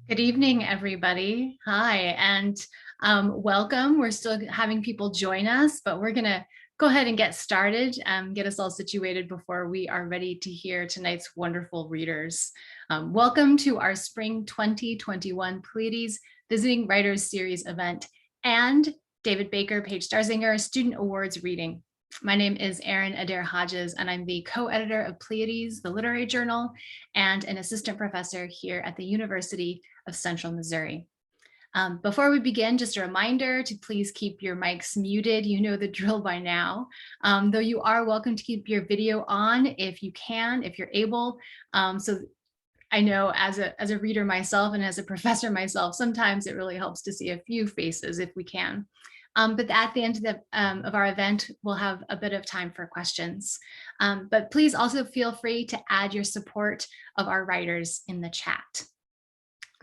Good evening, everybody. Hi, and welcome. We're still having people join us, but we're going to go ahead and get started, get us all situated before we are ready to hear tonight's wonderful readers. Welcome to our Spring 2021 Pleiades Visiting Writers Series event and David Baker, Paige Starzinger Student Awards reading. My name is Erin Adair Hodges, and I'm the co-editor of Pleiades, the literary journal, and an assistant professor here at the University of Central Missouri. Before we begin, just a reminder to please keep your mics muted. You know the drill by now, though you are welcome to keep your video on if you can, if you're able. So I know as a reader myself and as a professor myself, sometimes it really helps to see a few faces if we can. But at the end of our event, we'll have a bit of time for questions. But please also feel free to add your support of our writers in the chat.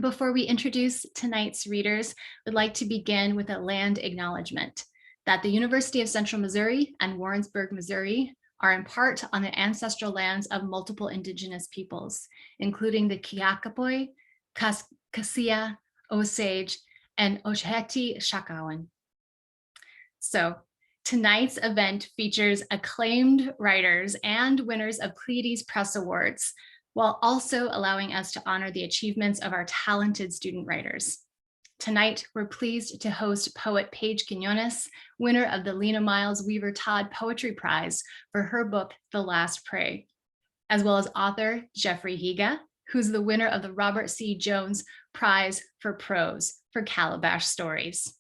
Before we introduce tonight's readers, we'd like to begin with a land acknowledgement that the University of Central Missouri and Warrensburg, Missouri are in part on the ancestral lands of multiple indigenous peoples, including the Kiakapoy, Kasia, Osage, and Osheti Shakawan. So tonight's event features acclaimed writers and winners of Pleiades Press Awards, while also allowing us to honor the achievements of our talented student writers. Tonight, we're pleased to host poet Paige Quiñones, winner of the Lena Miles Weaver Todd Poetry Prize for her book, The Last Prey, as well as author Jeffrey Higa, who's the winner of the Robert C. Jones Prize for Prose for Calabash Stories.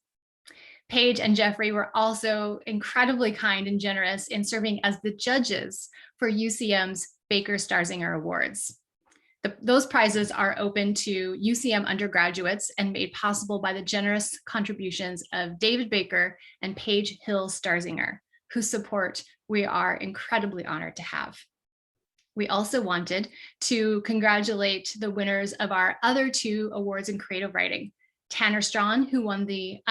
Paige and Jeffrey were also incredibly kind and generous in serving as the judges for UCM's Baker Starzinger Awards. Those prizes are open to UCM undergraduates and made possible by the generous contributions of David Baker and Paige Hill Starzinger, whose support we are incredibly honored to have. We also wanted to congratulate the winners of our other two awards in creative writing, Tanner Strawn, who won the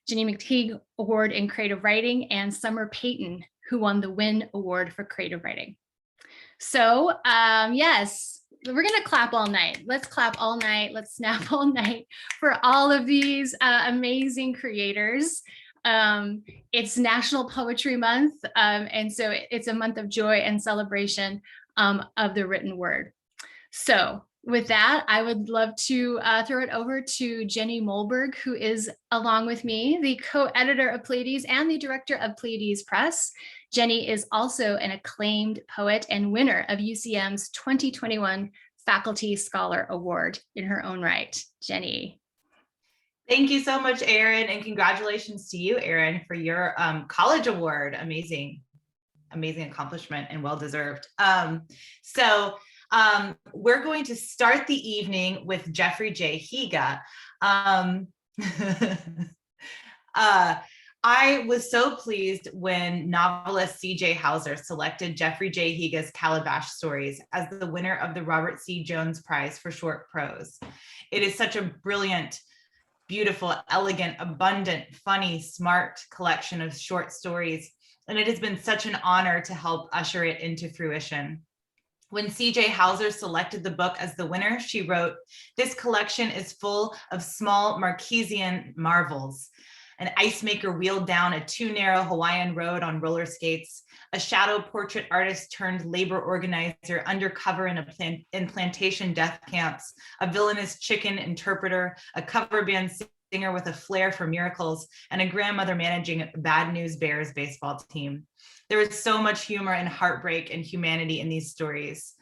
Jenny McTeague Award in Creative Writing, and Summer Payton, who won the Wynn Award for Creative Writing. So yes, we're gonna clap all night. Let's clap all night. Let's snap all night for all of these amazing creators. It's National Poetry Month, and so it's a month of joy and celebration of the written word. So with that, I would love to throw it over to Jenny Molberg, who is, along with me, the co-editor of Pleiades and the director of Pleiades Press. Jenny is also an acclaimed poet and winner of UCM's 2021 Faculty Scholar Award in her own right. Jenny. Thank you so much, Erin, and congratulations to you, Erin, for your college award. Amazing accomplishment and well-deserved. We're going to start the evening with Jeffrey J. Higa. I was so pleased when novelist C.J. Hauser selected Jeffrey J. Higa's Calabash Stories as the winner of the Robert C. Jones Prize for Short Prose. It is such a brilliant, beautiful, elegant, abundant, funny, smart collection of short stories, and it has been such an honor to help usher it into fruition. When C.J. Hauser selected the book as the winner, she wrote, "This collection is full of small Marquesian marvels. An ice maker wheeled down a too narrow Hawaiian road on roller skates, a shadow portrait artist turned labor organizer undercover in plantation death camps, a villainous chicken interpreter, a cover band singer with a flair for miracles, and a grandmother managing a Bad News Bears baseball team. There is so much humor and heartbreak and humanity in these stories."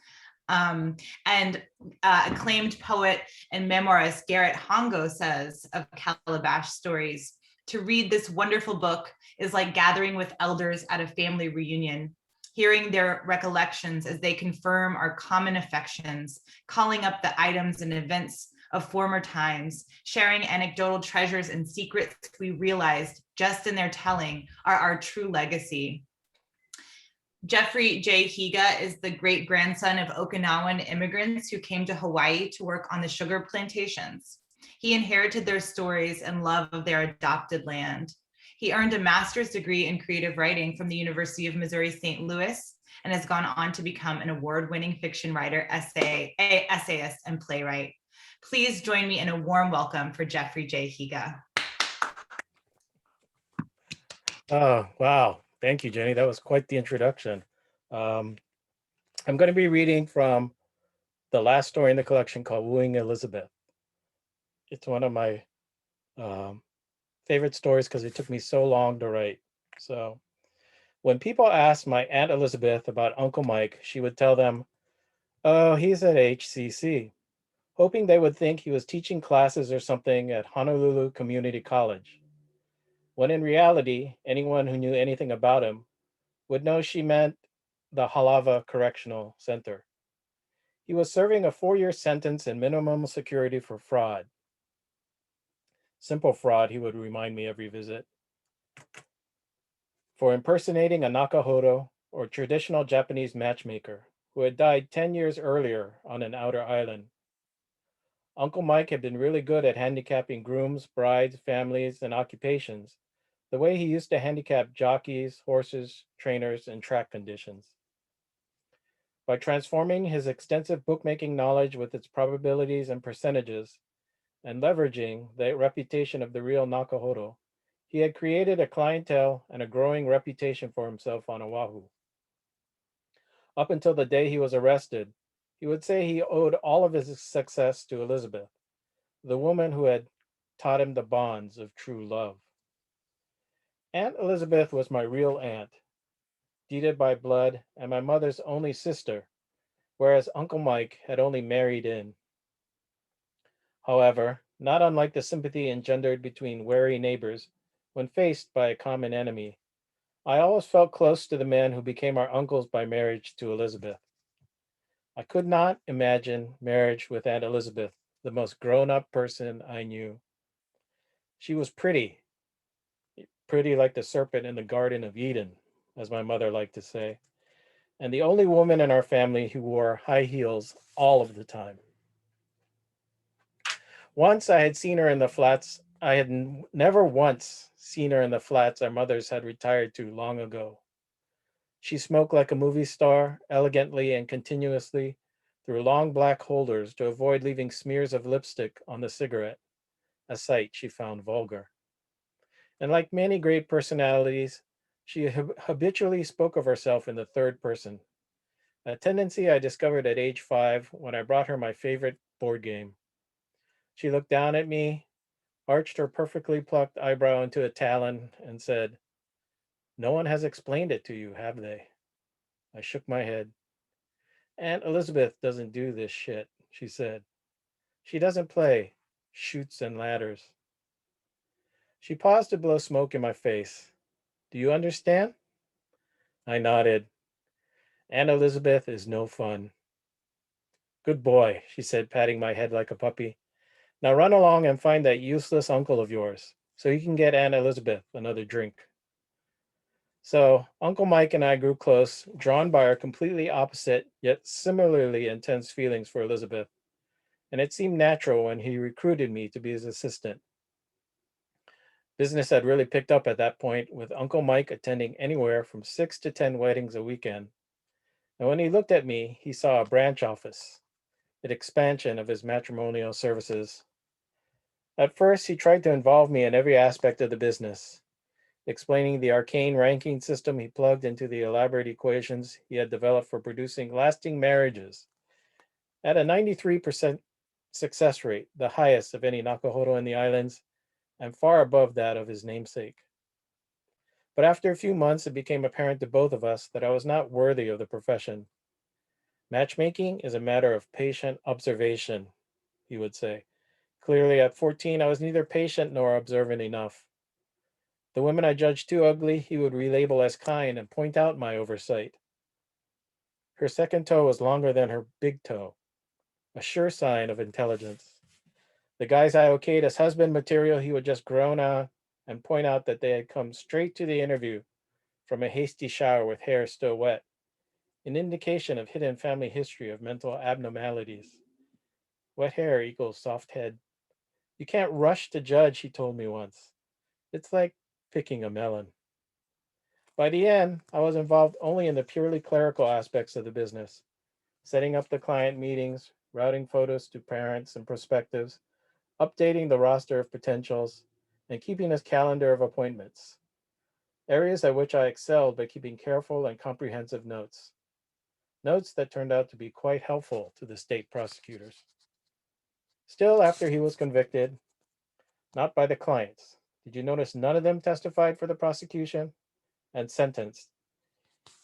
Acclaimed poet and memoirist Garrett Hongo says of Calabash Stories, "To read this wonderful book is like gathering with elders at a family reunion, hearing their recollections as they confirm our common affections, calling up the items and events of former times, sharing anecdotal treasures and secrets we realized just in their telling are our true legacy." Jeffrey J. Higa is the great-grandson of Okinawan immigrants who came to Hawaii to work on the sugar plantations. He inherited their stories and love of their adopted land. He earned a master's degree in creative writing from the University of Missouri St. Louis and has gone on to become an award-winning fiction writer, essayist, and playwright. Please join me in a warm welcome for Jeffrey J. Higa. Oh, wow. Thank you, Jenny. That was quite the introduction. Um, I'm going to be reading from the last story in the collection called Wooing Elizabeth. It's one of my um, favorite stories because it took me so long to write. So, when people asked my Aunt Elizabeth about Uncle Mike, she would tell them, "Oh, he's at HCC," hoping they would think he was teaching classes or something at Honolulu Community College. When in reality, anyone who knew anything about him would know she meant the Halava Correctional Center. He was serving a 4-year sentence in minimum security for fraud. Simple fraud, he would remind me every visit. For impersonating a Nakahodo, or traditional Japanese matchmaker, who had died 10 years earlier on an outer island. Uncle Mike had been really good at handicapping grooms, brides, families, and occupations, the way he used to handicap jockeys, horses, trainers, and track conditions. By transforming his extensive bookmaking knowledge with its probabilities and percentages, and leveraging the reputation of the real Nakahodo, he had created a clientele and a growing reputation for himself on Oahu. Up until the day he was arrested, he would say he owed all of his success to Elizabeth, the woman who had taught him the bonds of true love. Aunt Elizabeth was my real aunt, deeded by blood, and my mother's only sister, whereas Uncle Mike had only married in. However, not unlike the sympathy engendered between wary neighbors when faced by a common enemy, I always felt close to the man who became our uncles by marriage to Elizabeth. I could not imagine marriage with Aunt Elizabeth, the most grown up person I knew. She was pretty, pretty like the serpent in the Garden of Eden, as my mother liked to say, and the only woman in our family who wore high heels all of the time. Once I had seen her in the flats. I had never once seen her in the flats our mothers had retired to long ago. She smoked like a movie star, elegantly and continuously, through long black holders to avoid leaving smears of lipstick on the cigarette, a sight she found vulgar. And like many great personalities, she habitually spoke of herself in the third person, a tendency I discovered at age 5 when I brought her my favorite board game. She looked down at me, arched her perfectly plucked eyebrow into a talon, and said, "No one has explained it to you, have they?" I shook my head. "Aunt Elizabeth doesn't do this shit," she said. "She doesn't play shoots and ladders." She paused to blow smoke in my face. "Do you understand?" I nodded. "Aunt Elizabeth is no fun." "Good boy," she said, patting my head like a puppy. "Now run along and find that useless uncle of yours, so you can get Aunt Elizabeth another drink." So Uncle Mike and I grew close, drawn by our completely opposite yet similarly intense feelings for Elizabeth, and it seemed natural when he recruited me to be his assistant. Business had really picked up at that point, with Uncle Mike attending anywhere from 6 to 10 weddings a weekend. And when he looked at me, he saw a branch office, an expansion of his matrimonial services. At first, he tried to involve me in every aspect of the business, explaining the arcane ranking system he plugged into the elaborate equations he had developed for producing lasting marriages. At a 93% success rate, the highest of any Nakahodo in the islands, and far above that of his namesake. But after a few months, it became apparent to both of us that I was not worthy of the profession. "Matchmaking is a matter of patient observation," he would say. Clearly, at 14, I was neither patient nor observant enough. The women I judged too ugly, he would relabel as kind and point out my oversight. Her second toe was longer than her big toe, a sure sign of intelligence. The guys I okayed as husband material, he would just groan on and point out that they had come straight to the interview from a hasty shower with hair still wet, an indication of hidden family history of mental abnormalities. Wet hair equals soft head. You can't rush to judge, he told me once. It's like picking a melon. By the end, I was involved only in the purely clerical aspects of the business, setting up the client meetings, routing photos to parents and prospectives, updating the roster of potentials, and keeping a calendar of appointments, areas at which I excelled by keeping careful and comprehensive notes. Notes that turned out to be quite helpful to the state prosecutors. Still, after he was convicted, not by the clients, did you notice none of them testified for the prosecution and sentenced?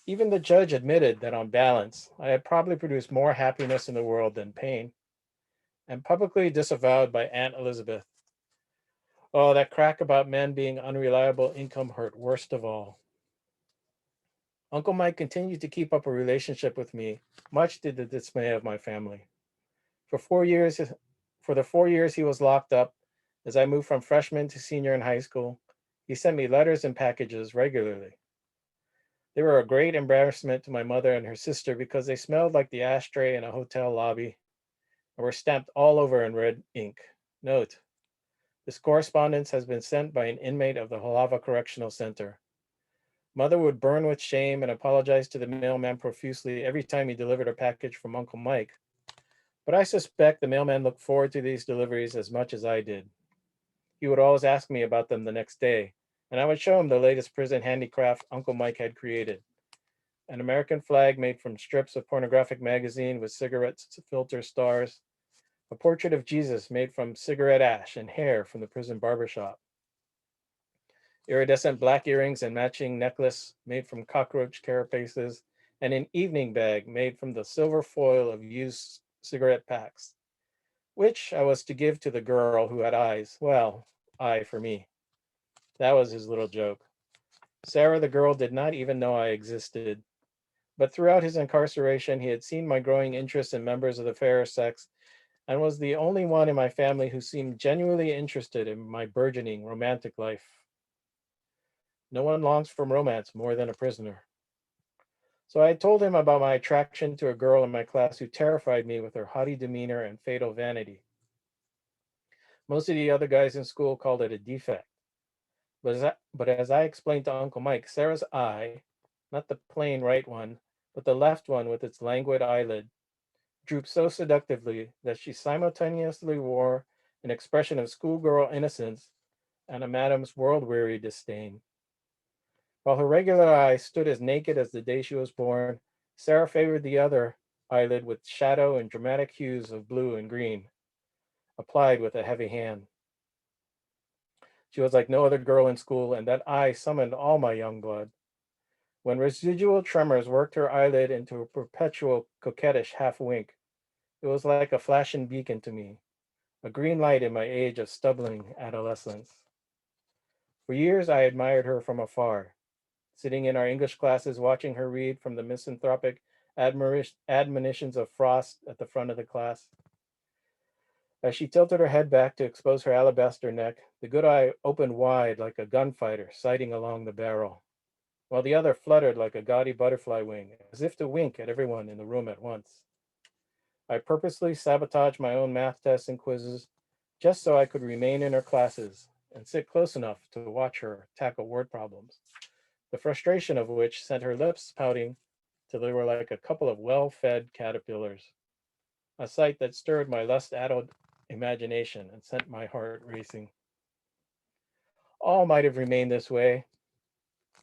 Even the judge admitted that on balance, I had probably produced more happiness in the world than pain, and publicly disavowed by Aunt Elizabeth. Oh, that crack about men being unreliable income hurt worst of all. Uncle Mike continued to keep up a relationship with me, much to the dismay of my family. For 4 years, for the 4 years he was locked up, as I moved from freshman to senior in high school, he sent me letters and packages regularly. They were a great embarrassment to my mother and her sister because they smelled like the ashtray in a hotel lobby and were stamped all over in red ink. Note: this correspondence has been sent by an inmate of the Halava Correctional Center. Mother would burn with shame and apologize to the mailman profusely every time he delivered a package from Uncle Mike. But I suspect the mailman looked forward to these deliveries as much as I did. He would always ask me about them the next day, and I would show him the latest prison handicraft Uncle Mike had created: an American flag made from strips of pornographic magazine with cigarette filter stars, a portrait of Jesus made from cigarette ash and hair from the prison barbershop, iridescent black earrings and matching necklace made from cockroach carapaces, and an evening bag made from the silver foil of used cigarette packs, which I was to give to the girl who had eyes. Well, eye for me. That was his little joke. Sarah, the girl, did not even know I existed. But throughout his incarceration, he had seen my growing interest in members of the fairer sex and was the only one in my family who seemed genuinely interested in my burgeoning romantic life. No one longs for romance more than a prisoner. So I told him about my attraction to a girl in my class who terrified me with her haughty demeanor and fatal vanity. Most of the other guys in school called it a defect. But as I explained to Uncle Mike, Sarah's eye, not the plain right one, but the left one with its languid eyelid, drooped so seductively that she simultaneously wore an expression of schoolgirl innocence and a madam's world-weary disdain. While her regular eye stood as naked as the day she was born, Sarah favored the other eyelid with shadow and dramatic hues of blue and green, applied with a heavy hand. She was like no other girl in school, and that eye summoned all my young blood. When residual tremors worked her eyelid into a perpetual coquettish half wink, it was like a flashing beacon to me, a green light in my age of stumbling adolescence. For years I admired her from afar, sitting in our English classes watching her read from the misanthropic admonitions of Frost at the front of the class. As she tilted her head back to expose her alabaster neck, the good eye opened wide like a gunfighter sighting along the barrel, while the other fluttered like a gaudy butterfly wing, as if to wink at everyone in the room at once. I purposely sabotaged my own math tests and quizzes just so I could remain in her classes and sit close enough to watch her tackle word problems, the frustration of which sent her lips pouting till they were like a couple of well-fed caterpillars, a sight that stirred my lust-addled imagination and sent my heart racing. All might have remained this way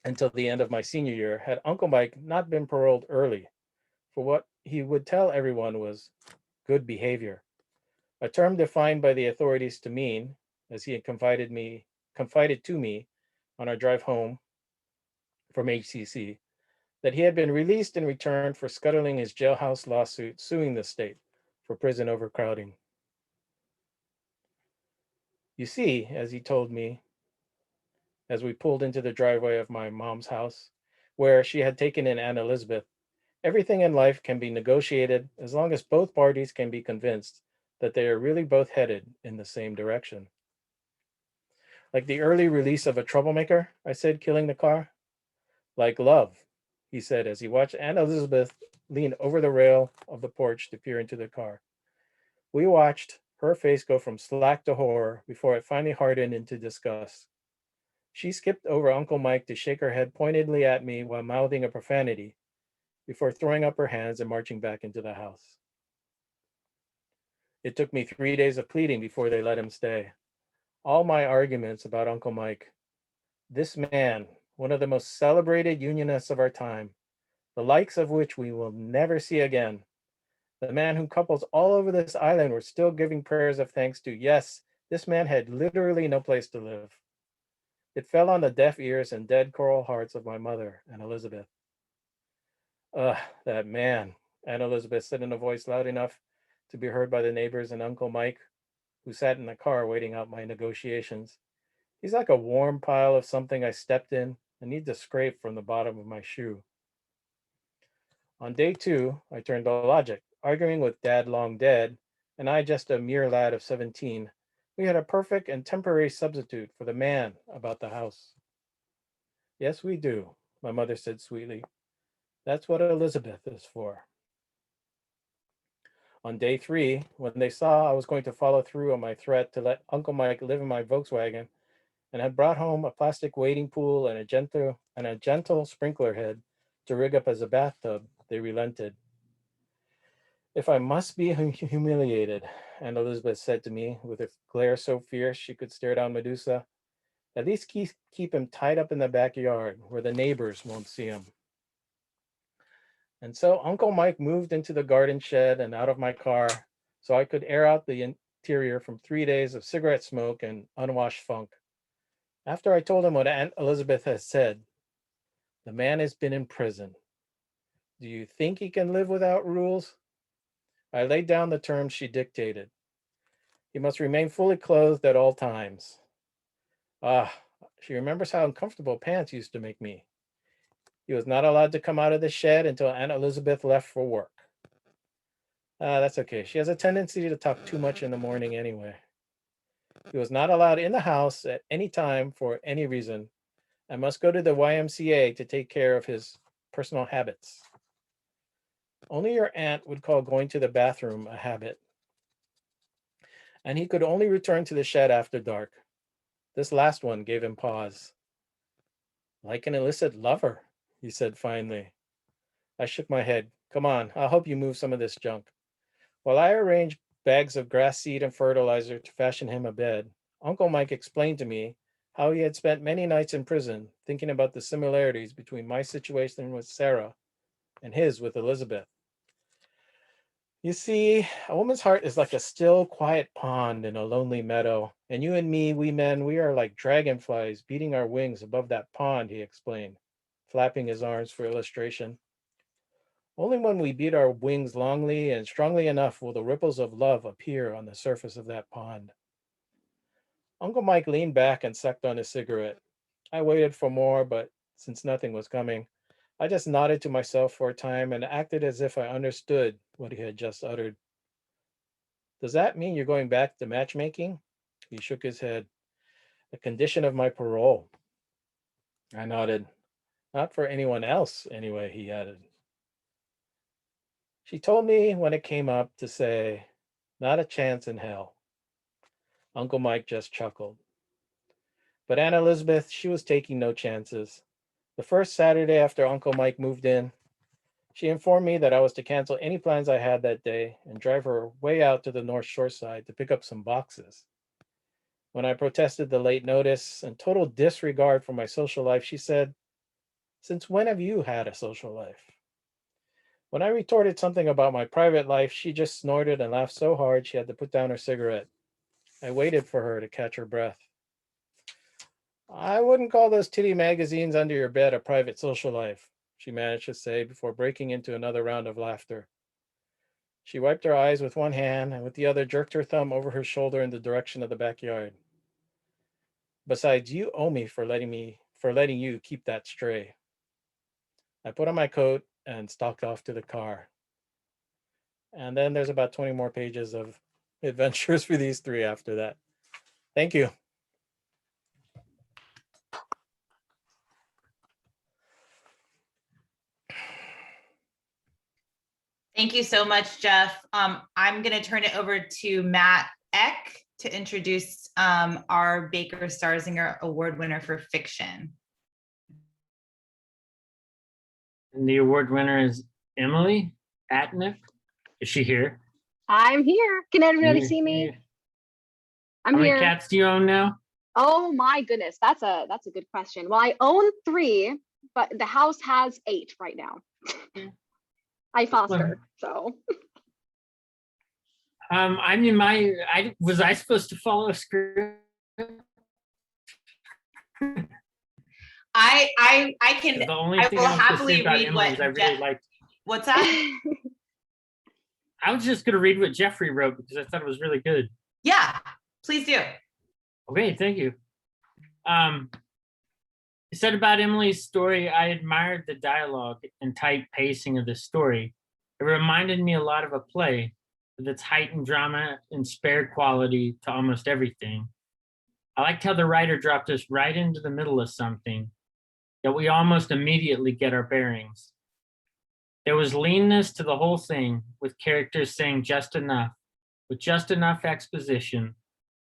until the end of my senior year had Uncle Mike not been paroled early for what he would tell everyone was good behavior, a term defined by the authorities to mean, as he had confided to me on our drive home from HCC, that he had been released in return for scuttling his jailhouse lawsuit suing the state for prison overcrowding. You see, as he told me, as we pulled into the driveway of my mom's house, where she had taken in Aunt Elizabeth, everything in life can be negotiated as long as both parties can be convinced that they are really both headed in the same direction. Like the early release of a troublemaker, I said, killing the car. Like love, he said as he watched Aunt Elizabeth lean over the rail of the porch to peer into the car. We watched her face go from slack to horror before it finally hardened into disgust. She skipped over Uncle Mike to shake her head pointedly at me while mouthing a profanity before throwing up her hands and marching back into the house. It took me 3 days of pleading before they let him stay. All my arguments about Uncle Mike. This man, one of the most celebrated Unionists of our time, the likes of which we will never see again. The man whom couples all over this island were still giving prayers of thanks to. Yes, this man had literally no place to live. It fell on the deaf ears and dead coral hearts of my mother and Elizabeth. Ugh, that man, Aunt Elizabeth said in a voice loud enough to be heard by the neighbors and Uncle Mike, who sat in the car waiting out my negotiations. He's like a warm pile of something I stepped in and need to scrape from the bottom of my shoe. On day 2, I turned to logic, arguing with Dad long dead, and I just a mere lad of 17. We had a perfect and temporary substitute for the man about the house. Yes, we do, my mother said sweetly. That's what Elizabeth is for. On day 3, when they saw I was going to follow through on my threat to let Uncle Mike live in my Volkswagen and had brought home a plastic wading pool and a gentle sprinkler head to rig up as a bathtub, they relented. If I must be humiliated, Aunt Elizabeth said to me with a glare so fierce she could stare down Medusa, at least keep him tied up in the backyard where the neighbors won't see him. And so Uncle Mike moved into the garden shed and out of my car so I could air out the interior from 3 days of cigarette smoke and unwashed funk. After I told him what Aunt Elizabeth has said, the man has been in prison. Do you think he can live without rules? I laid down the terms she dictated. He must remain fully clothed at all times. Ah, she remembers how uncomfortable pants used to make me. He was not allowed to come out of the shed until Aunt Elizabeth left for work. That's okay. She has a tendency to talk too much in the morning anyway. He was not allowed in the house at any time for any reason. I must go to the YMCA to take care of his personal habits. Only your aunt would call going to the bathroom a habit. And he could only return to the shed after dark. This last one gave him pause. Like an illicit lover, he said finally. I shook my head. Come on, I'll help you move some of this junk. While I arranged bags of grass seed and fertilizer to fashion him a bed, Uncle Mike explained to me how he had spent many nights in prison thinking about the similarities between my situation with Sarah and his with Elizabeth. You see, a woman's heart is like a still, quiet pond in a lonely meadow, and you and me, we men, we are like dragonflies beating our wings above that pond, he explained, flapping his arms for illustration. Only when we beat our wings longly and strongly enough will the ripples of love appear on the surface of that pond. Uncle Mike leaned back and sucked on his cigarette. I waited for more, but since nothing was coming, I just nodded to myself for a time and acted as if I understood what he had just uttered. Does that mean you're going back to matchmaking? He shook his head. A condition of my parole. I nodded. Not for anyone else, anyway, he added. She told me when it came up to say, not a chance in hell. Uncle Mike just chuckled. But Aunt Elizabeth, she was taking no chances. The first Saturday after Uncle Mike moved in, she informed me that I was to cancel any plans I had that day and drive her way out to the North Shore side to pick up some boxes. When I protested the late notice and total disregard for my social life, she said, "Since when have you had a social life?" When I retorted something about my private life, she just snorted and laughed so hard she had to put down her cigarette. I waited for her to catch her breath. I wouldn't call those titty magazines under your bed a private social life, she managed to say before breaking into another round of laughter. She wiped her eyes with one hand and with the other jerked her thumb over her shoulder in the direction of the backyard. Besides, you owe me for letting you keep that stray. I put on my coat and stalked off to the car. And then there's about 20 more pages of adventures for these three after that. Thank you. Thank you so much, Jeff. I'm going to turn it over to Matt Eck to introduce our Baker Starzinger Award winner for fiction. And the award winner is Emily Atnick. Is she here? I'm here. Can everybody Here, see me? here. I'm How many here. cats do you own now? Oh my goodness, that's a good question. Well, I own 3, but the house has 8 right now. I foster, so. I mean, was I supposed to follow a script? I can. The only I thing will I was going to happily say about read Emily what is I really liked. What's that? I was just going to read what Jeffrey wrote because I thought it was really good. Yeah, please do. Okay, thank you. He said about Emily's story, I admired the dialogue and tight pacing of the story. It reminded me a lot of a play with its heightened drama and spare quality to almost everything. I liked how the writer dropped us right into the middle of something, yet we almost immediately get our bearings. There was leanness to the whole thing, with characters saying just enough, with just enough exposition,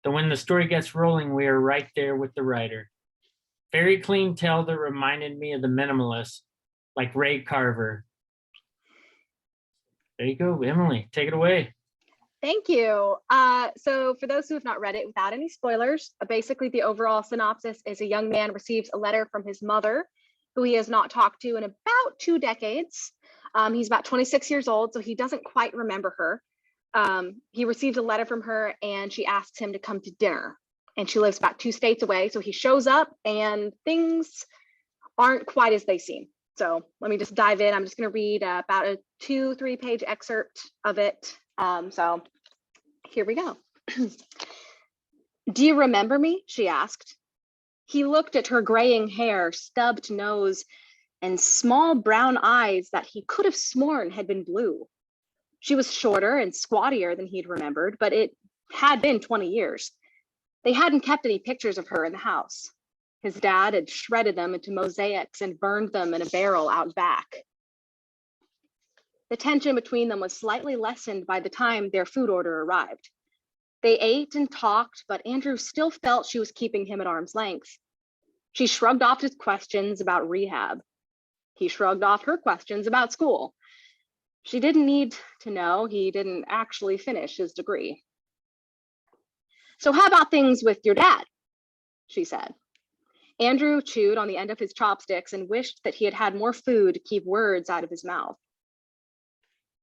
that when the story gets rolling, we are right there with the writer. Very clean tell that reminded me of the minimalists, like Ray Carver. There you go, Emily, take it away. Thank you. So for those who have not read it without any spoilers, basically the overall synopsis is a young man receives a letter from his mother, who he has not talked to in about 2 decades. He's about 26 years old, so he doesn't quite remember her. He receives a letter from her and she asks him to come to dinner. And she lives about 2 states away, so he shows up and things aren't quite as they seem. So let me just dive in. I'm just going to read about a 2-3 page excerpt of it. So here we go. Do you remember me? She asked. He looked at her graying hair, stubbed nose, and small brown eyes that he could have sworn had been blue. She was shorter and squattier than he'd remembered, but it had been 20 years. They hadn't kept any pictures of her in the house. His dad had shredded them into mosaics and burned them in a barrel out back. The tension between them was slightly lessened by the time their food order arrived. They ate and talked, but Andrew still felt she was keeping him at arm's length. She shrugged off his questions about rehab. He shrugged off her questions about school. She didn't need to know he didn't actually finish his degree. So how about things with your dad? She said. Andrew chewed on the end of his chopsticks and wished that he had had more food to keep words out of his mouth.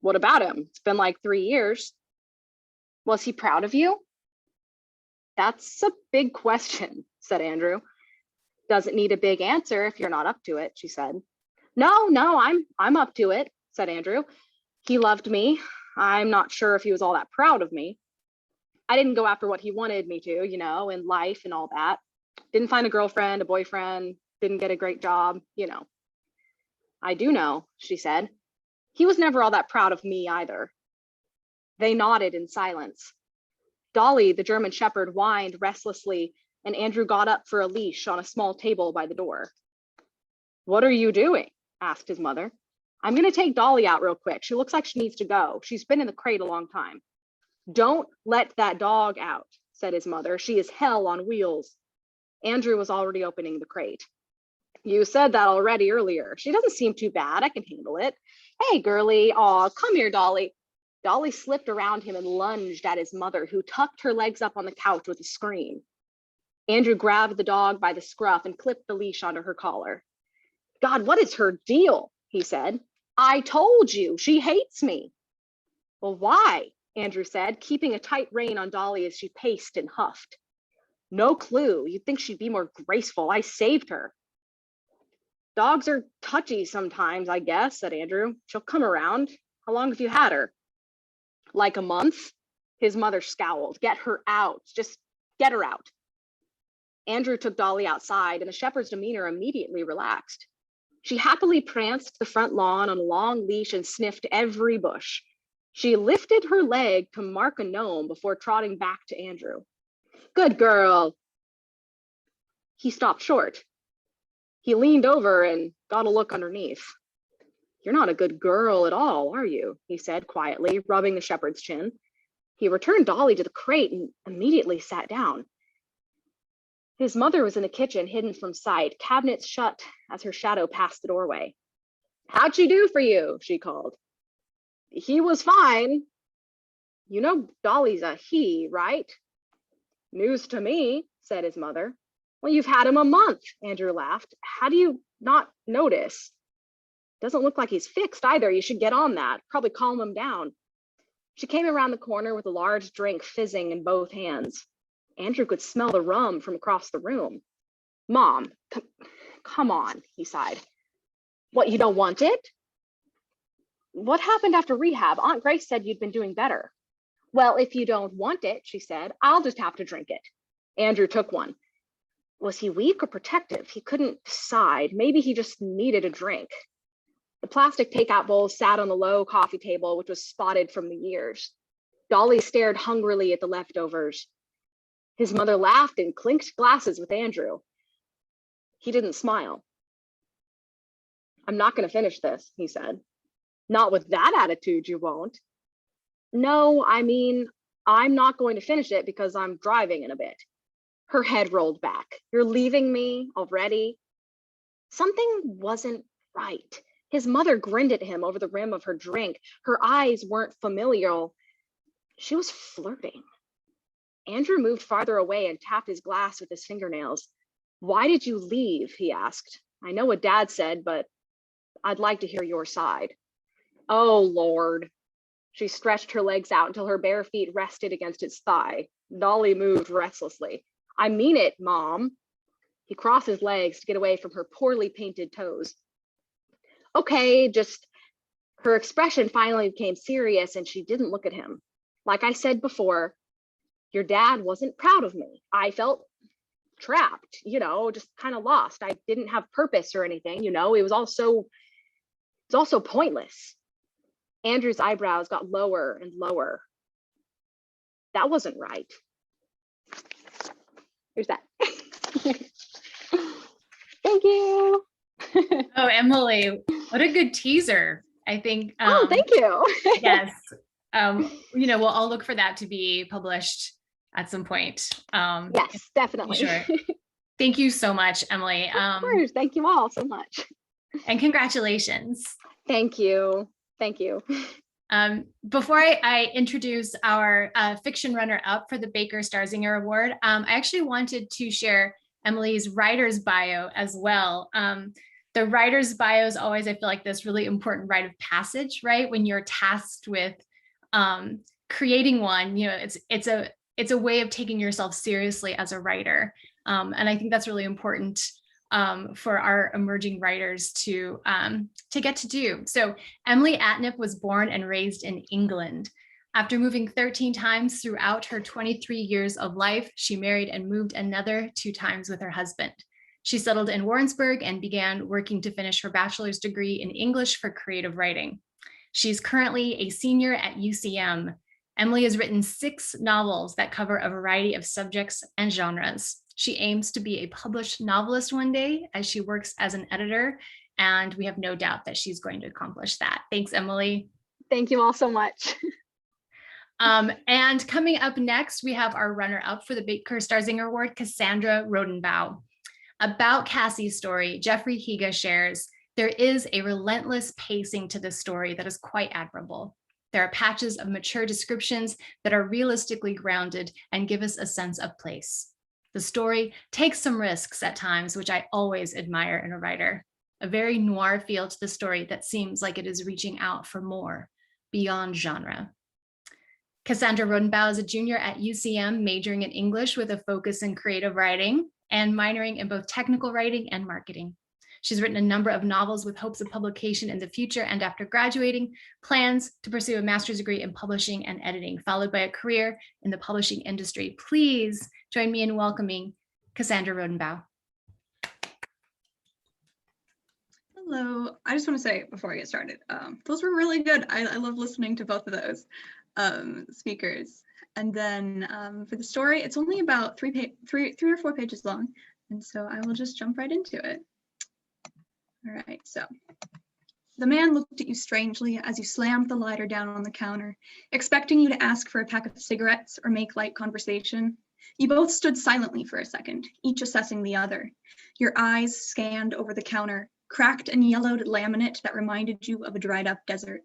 What about him? It's been like 3 years. Was he proud of you? That's a big question, said Andrew. Doesn't need a big answer if you're not up to it, she said. No, I'm up to it, said Andrew. He loved me. I'm not sure if he was all that proud of me. I didn't go after what he wanted me to, in life and all that. Didn't find a girlfriend, a boyfriend, didn't get a great job, I do know, she said. He was never all that proud of me either. They nodded in silence. Dolly, the German shepherd, whined restlessly, and Andrew got up for a leash on a small table by the door. What are you doing? Asked his mother. I'm going to take Dolly out real quick. She looks like she needs to go. She's been in the crate a long time. Don't let that dog out, said his mother. She is hell on wheels. Andrew was already opening the crate. You said that already earlier. She doesn't seem too bad. I can handle it. Hey, girly. Aw, come here, Dolly. Dolly slipped around him and lunged at his mother, who tucked her legs up on the couch with a scream. Andrew grabbed the dog by the scruff and clipped the leash onto her collar. God, what is her deal? He said. I told you, she hates me. Well, why? Andrew said, keeping a tight rein on Dolly as she paced and huffed. No clue. You'd think she'd be more graceful. I saved her. Dogs are touchy sometimes, I guess, said Andrew. She'll come around. How long have you had her? Like a month? His mother scowled. Get her out. Just get her out. Andrew took Dolly outside, and the shepherd's demeanor immediately relaxed. She happily pranced the front lawn on a long leash and sniffed every bush. She lifted her leg to mark a gnome before trotting back to Andrew. Good girl. He stopped short. He leaned over and got a look underneath. You're not a good girl at all, are you? He said quietly, rubbing the shepherd's chin. He returned Dolly to the crate and immediately sat down. His mother was in the kitchen, hidden from sight, cabinets shut as her shadow passed the doorway. How'd she do for you? She called. He was fine. You know Dolly's a he, right? News to me, said his mother. Well, you've had him a month, Andrew laughed. How do you not notice? Doesn't look like he's fixed either. You should get on that. Probably calm him down. She came around the corner with a large drink fizzing in both hands. Andrew could smell the rum from across the room. Mom, come on, he sighed. What, you don't want it? What happened after rehab? Aunt Grace said you'd been doing better. Well, if you don't want it, she said, I'll just have to drink it. Andrew took one. Was he weak or protective? He couldn't decide. Maybe he just needed a drink. The plastic takeout bowl sat on the low coffee table, which was spotted from the years. Dolly stared hungrily at the leftovers. His mother laughed and clinked glasses with Andrew. He didn't smile. I'm not going to finish this, he said. Not with that attitude, you won't. No, I mean, I'm not going to finish it because I'm driving in a bit. Her head rolled back. You're leaving me already? Something wasn't right. His mother grinned at him over the rim of her drink. Her eyes weren't familial. She was flirting. Andrew moved farther away and tapped his glass with his fingernails. Why did you leave? He asked. I know what Dad said, but I'd like to hear your side. Oh, Lord. She stretched her legs out until her bare feet rested against his thigh. Dolly moved restlessly. I mean it, Mom. He crossed his legs to get away from her poorly painted toes. Okay, just, her expression finally became serious and she didn't look at him. Like I said before, your dad wasn't proud of me. I felt trapped, just kind of lost. I didn't have purpose or anything, it was also pointless. Andrew's eyebrows got lower and lower. That wasn't right. Here's that. Thank you. Oh, Emily, what a good teaser. I think. Oh, thank you. Yes. We'll all look for that to be published at some point. Yes, definitely. Sure. Thank you so much, Emily. Of course. Thank you all so much. And congratulations. Thank you. Thank you. Before I introduce our fiction runner-up for the Baker Starzinger Award, I actually wanted to share Emily's writer's bio as well. The writer's bio is always, I feel like, this really important rite of passage, right? When you're tasked with creating one, it's a way of taking yourself seriously as a writer. And I think that's really important for our emerging writers to get to do. So Emily Atnip was born and raised in England. After moving 13 times throughout her 23 years of life, she married and moved another 2 times with her husband. She settled in Warrensburg and began working to finish her bachelor's degree in English for creative writing. She's currently a senior at UCM. Emily has written 6 novels that cover a variety of subjects and genres. She aims to be a published novelist one day as she works as an editor, and we have no doubt that she's going to accomplish that. Thanks, Emily. Thank you all so much. And coming up next, we have our runner-up for the Baker Starzinger Award, Cassandra Rodenbaugh. About Cassie's story, Jeffrey Higa shares, there is a relentless pacing to this story that is quite admirable. There are patches of mature descriptions that are realistically grounded and give us a sense of place. The story takes some risks at times, which I always admire in a writer. A very noir feel to the story that seems like it is reaching out for more, beyond genre. Cassandra Rodenbaugh is a junior at UCM, majoring in English with a focus in creative writing and minoring in both technical writing and marketing. She's written a number of novels with hopes of publication in the future, and after graduating, plans to pursue a master's degree in publishing and editing, followed by a career in the publishing industry. Please join me in welcoming Cassandra Rodenbaugh. Hello. I just want to say before I get started, those were really good. I love listening to both of those speakers. And then for the story, it's only about three or four pages long. And so I will just jump right into it. All right, so the man looked at you strangely as you slammed the lighter down on the counter, expecting you to ask for a pack of cigarettes or make light conversation. You both stood silently for a second, each assessing the other. Your eyes scanned over the counter, cracked and yellowed laminate that reminded you of a dried up desert.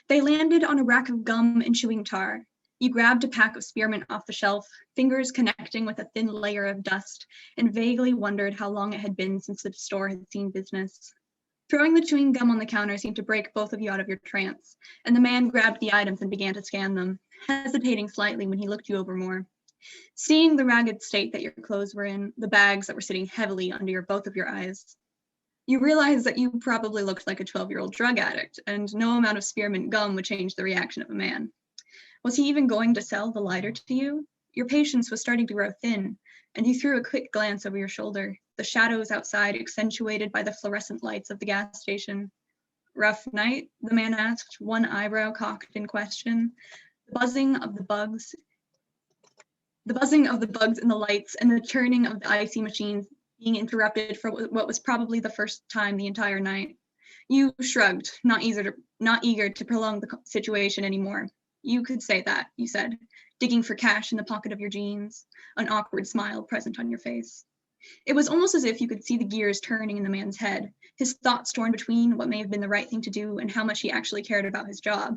They landed on a rack of gum and chewing tar. You grabbed a pack of spearmint off the shelf, fingers connecting with a thin layer of dust, and vaguely wondered how long it had been since the store had seen business. Throwing the chewing gum on the counter seemed to break both of you out of your trance, and the man grabbed the items and began to scan them, hesitating slightly when he looked you over more. Seeing the ragged state that your clothes were in, the bags that were sitting heavily under both of your eyes, you realized that you probably looked like a 12-year-old drug addict, and no amount of spearmint gum would change the reaction of a man. Was he even going to sell the lighter to you? Your patience was starting to grow thin, and you threw a quick glance over your shoulder, the shadows outside accentuated by the fluorescent lights of the gas station. Rough night? The man asked, one eyebrow cocked in question. The buzzing of the bugs in the lights and the churning of the icy machines being interrupted for what was probably the first time the entire night. You shrugged, not eager to prolong the situation anymore. You could say that, you said, digging for cash in the pocket of your jeans, an awkward smile present on your face. It was almost as if you could see the gears turning in the man's head, his thoughts torn between what may have been the right thing to do and how much he actually cared about his job.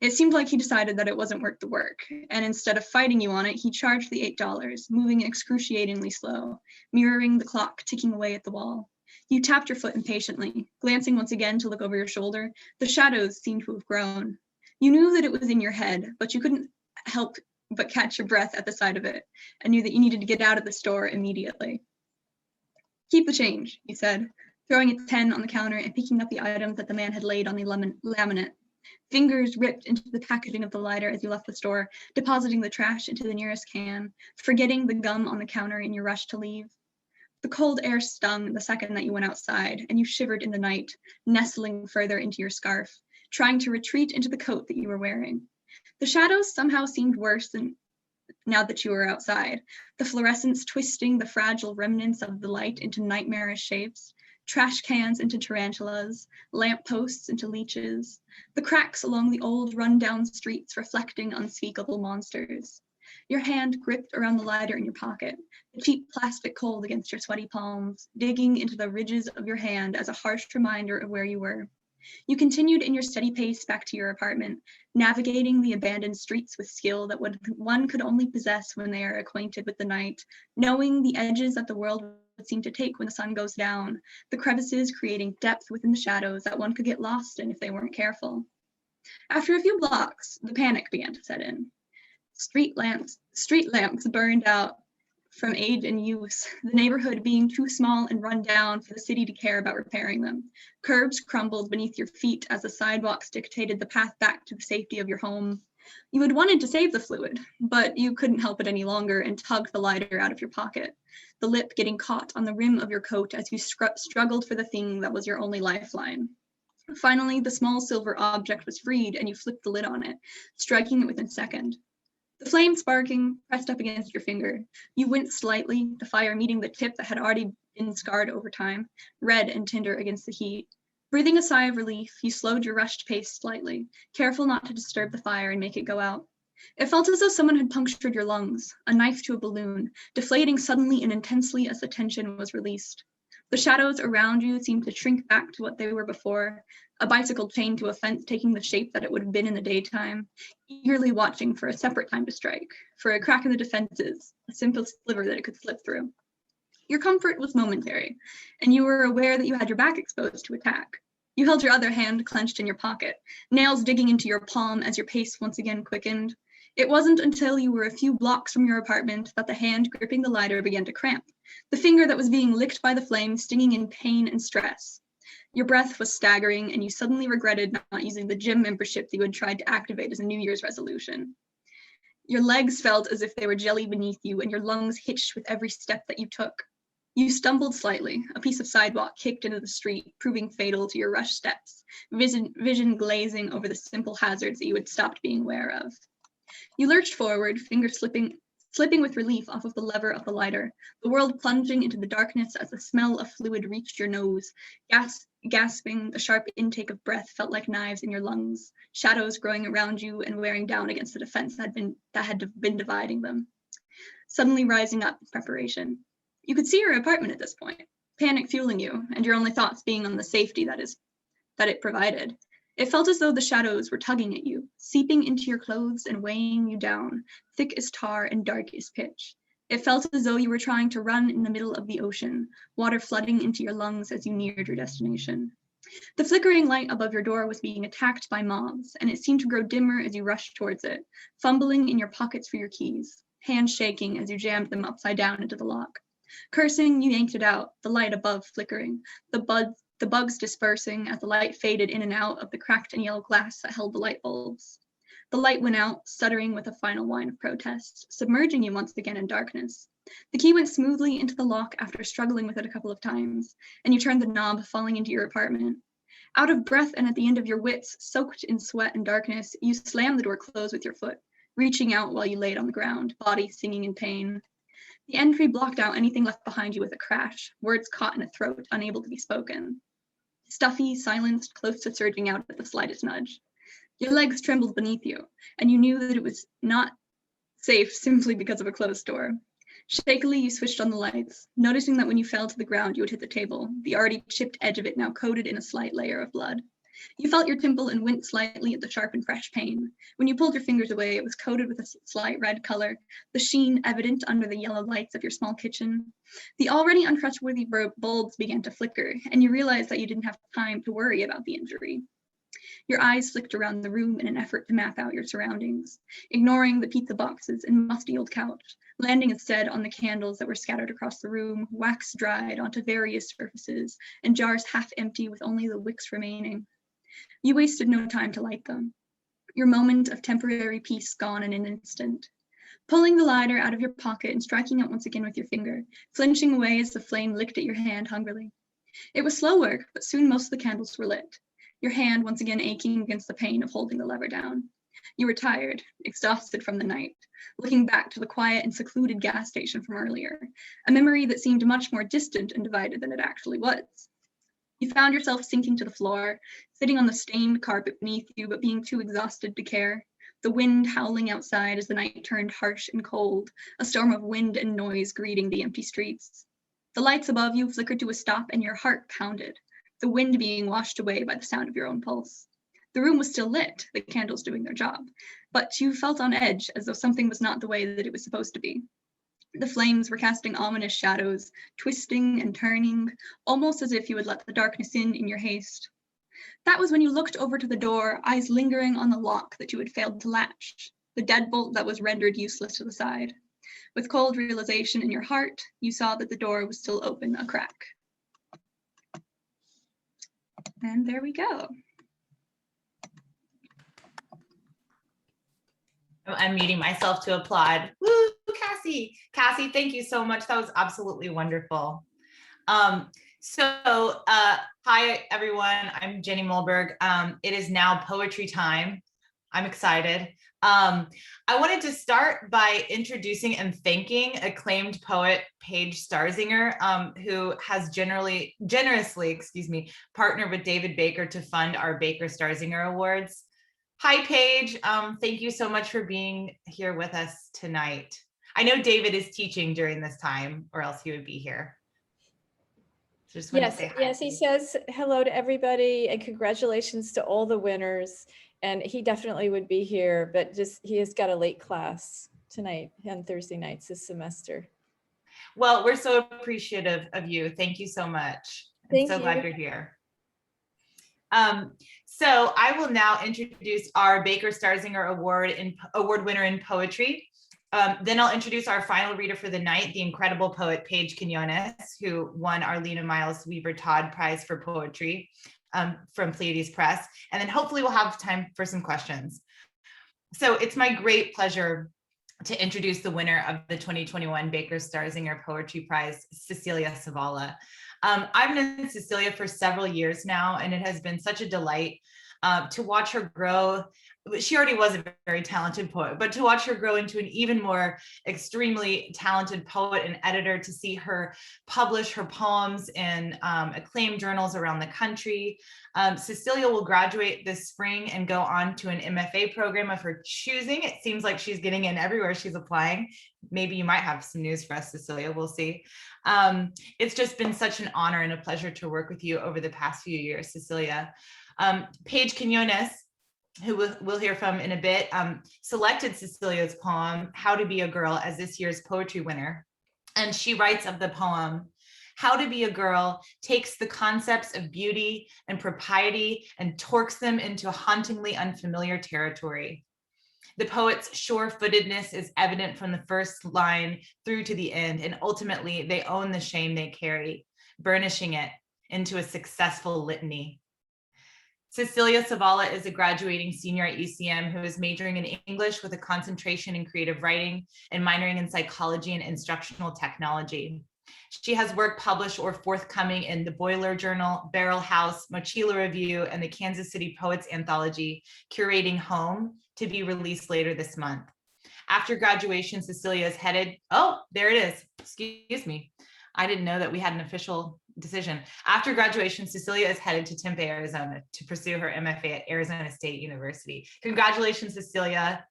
It seemed like he decided that it wasn't worth the work, and instead of fighting you on it, he charged the $8, moving excruciatingly slow, mirroring the clock ticking away at the wall. You tapped your foot impatiently, glancing once again to look over your shoulder. The shadows seemed to have grown. You knew that it was in your head, but you couldn't help but catch your breath at the sight of it, and knew that you needed to get out of the store immediately. Keep the change, he said, throwing a 10 on the counter and picking up the items that the man had laid on the laminate. Fingers ripped into the packaging of the lighter as you left the store, depositing the trash into the nearest can, forgetting the gum on the counter in your rush to leave. The cold air stung the second that you went outside, and you shivered in the night, nestling further into your scarf, trying to retreat into the coat that you were wearing. The shadows somehow seemed worse than now that you were outside, the fluorescence twisting the fragile remnants of the light into nightmarish shapes, trash cans into tarantulas, lampposts into leeches, the cracks along the old run-down streets reflecting unspeakable monsters. Your hand gripped around the lighter in your pocket, the cheap plastic cold against your sweaty palms, digging into the ridges of your hand as a harsh reminder of where you were. You continued in your steady pace back to your apartment, navigating the abandoned streets with skill that one could only possess when they are acquainted with the night, knowing the edges that the world would seem to take when the sun goes down, the crevices creating depth within the shadows that one could get lost in if they weren't careful. After a few blocks, the panic began to set in. Street lamps burned out from age and use, the neighborhood being too small and run down for the city to care about repairing them. Curbs crumbled beneath your feet as the sidewalks dictated the path back to the safety of your home. You had wanted to save the fluid, but you couldn't help it any longer and tugged the lighter out of your pocket, the lip getting caught on the rim of your coat as you struggled for the thing that was your only lifeline. Finally, the small silver object was freed and you flipped the lid on it, striking it within a second. The flame sparking, pressed up against your finger. You winced slightly, the fire meeting the tip that had already been scarred over time, red and tender against the heat. Breathing a sigh of relief, you slowed your rushed pace slightly, careful not to disturb the fire and make it go out. It felt as though someone had punctured your lungs, a knife to a balloon, deflating suddenly and intensely as the tension was released. The shadows around you seemed to shrink back to what they were before, a bicycle chained to a fence taking the shape that it would have been in the daytime, eagerly watching for a separate time to strike, for a crack in the defenses, a simple sliver that it could slip through. Your comfort was momentary, and you were aware that you had your back exposed to attack. You held your other hand clenched in your pocket, nails digging into your palm as your pace once again quickened. It wasn't until you were a few blocks from your apartment that the hand gripping the lighter began to cramp, the finger that was being licked by the flame stinging in pain and stress. Your breath was staggering, and you suddenly regretted not using the gym membership that you had tried to activate as a New Year's resolution. Your legs felt as if they were jelly beneath you, and your lungs hitched with every step that you took. You stumbled slightly, a piece of sidewalk kicked into the street, proving fatal to your rushed steps, vision glazing over the simple hazards that you had stopped being aware of. You lurched forward, fingers slipping with relief off of the lever of the lighter, the world plunging into the darkness as the smell of fluid reached your nose. Gasping, the sharp intake of breath felt like knives in your lungs, shadows growing around you and wearing down against the defense that had been dividing them. Suddenly rising up in preparation. You could see your apartment at this point. panic fueling you, and your only thoughts being on the safety that it provided. It felt as though the shadows were tugging at you, seeping into your clothes and weighing you down, thick as tar and dark as pitch. It felt as though you were trying to run in the middle of the ocean, water flooding into your lungs as you neared your destination. The flickering light above your door was being attacked by mobs, and it seemed to grow dimmer as you rushed towards it, fumbling in your pockets for your keys, hands shaking as you jammed them upside down into the lock. Cursing, you yanked it out, the light above flickering, the bugs dispersing as the light faded in and out of the cracked and yellow glass that held the light bulbs. The light went out, stuttering with a final whine of protest, submerging you once again in darkness. The key went smoothly into the lock after struggling with it a couple of times, and you turned the knob, falling into your apartment. Out of breath and at the end of your wits, soaked in sweat and darkness, you slammed the door closed with your foot, reaching out while you laid on the ground, body singing in pain. The entry blocked out anything left behind you with a crash, words caught in a throat, unable to be spoken. Stuffy, silenced, close to surging out at the slightest nudge. Your legs trembled beneath you, and you knew that it was not safe simply because of a closed door. Shakily, you switched on the lights, noticing that when you fell to the ground, you would hit the table, the already chipped edge of it now coated in a slight layer of blood. You felt your temple and winced slightly at the sharp and fresh pain. When you pulled your fingers away, it was coated with a slight red color, the sheen evident under the yellow lights of your small kitchen. The already untrustworthy bulbs began to flicker, and you realized that you didn't have time to worry about the injury. Your eyes flicked around the room in an effort to map out your surroundings, ignoring the pizza boxes and musty old couch, landing instead on the candles that were scattered across the room, wax dried onto various surfaces, and jars half empty with only the wicks remaining. You wasted no time to light them. Your moment of temporary peace gone in an instant. Pulling the lighter out of your pocket and striking it once again with your finger, flinching away as the flame licked at your hand hungrily. It was slow work, but soon most of the candles were lit, your hand once again aching against the pain of holding the lever down. You were tired, exhausted from the night, looking back to the quiet and secluded gas station from earlier, a memory that seemed much more distant and divided than it actually was. You found yourself sinking to the floor, sitting on the stained carpet beneath you, but being too exhausted to care. The wind howling outside as the night turned harsh and cold, a storm of wind and noise greeting the empty streets. The lights above you flickered to a stop and your heart pounded, the wind being washed away by the sound of your own pulse. The room was still lit, the candles doing their job, but you felt on edge as though something was not the way that it was supposed to be. The flames were casting ominous shadows, twisting and turning, almost as if you had let the darkness in your haste. That was when you looked over to the door, eyes lingering on the lock that you had failed to latch, the deadbolt that was rendered useless to the side. With cold realization in your heart, you saw that the door was still open a crack. And there we go. I'm muting myself to applaud. Woo, Cassie. Cassie, thank you so much. That was absolutely wonderful. Hi, everyone. I'm Jenny Mulberg. It is now poetry time. I'm excited. I wanted to start by introducing and thanking acclaimed poet Paige Starzinger, who has generously, partnered with David Baker to fund our Baker Starzinger Awards. Hi, Paige. Thank you so much for being here with us tonight. I know David is teaching during this time, or else he would be here. So just want to say hi. Yes, he says hello to everybody and congratulations to all the winners. And he definitely would be here, but he has got a late class tonight and Thursday nights this semester. Well, we're so appreciative of you. Thank you so much. I'm so glad you're here. So I will now introduce our Baker Starzinger Award winner in poetry. Then I'll introduce our final reader for the night, the incredible poet Paige Quiñones, who won our Lena Miles Weaver Todd Prize for Poetry from Pleiades Press. And then hopefully we'll have time for some questions. So it's my great pleasure to introduce the winner of the 2021 Baker Starzinger Poetry Prize, Cecilia Savala. I've known Cecilia for several years now, and it has been such a delight to watch her grow she already was a very talented poet, but to watch her grow into an even more extremely talented poet and editor, to see her publish her poems in acclaimed journals around the country. Cecilia will graduate this spring and go on to an MFA program of her choosing. It seems like she's getting in everywhere she's applying. Maybe you might have some news for us, Cecilia, we'll see. It's just been such an honor and a pleasure to work with you over the past few years, Cecilia. Paige Quiñones, who we'll hear from in a bit, selected Cecilia's poem, How to Be a Girl, as this year's poetry winner. And she writes of the poem, How to Be a Girl takes the concepts of beauty and propriety and torques them into hauntingly unfamiliar territory. The poet's sure-footedness is evident from the first line through to the end, and ultimately they own the shame they carry, burnishing it into a successful litany. Cecilia Savala is a graduating senior at UCM who is majoring in English with a concentration in creative writing and minoring in psychology and instructional technology. She has work published or forthcoming in the Boiler Journal, Barrel House, Mochila Review, and the Kansas City Poets Anthology, Curating Home, to be released later this month. After graduation, Cecilia is headed, oh, there it is, excuse me. I didn't know that we had an official decision. After graduation, Cecilia is headed to Tempe, Arizona to pursue her MFA at Arizona State University. Congratulations, Cecilia.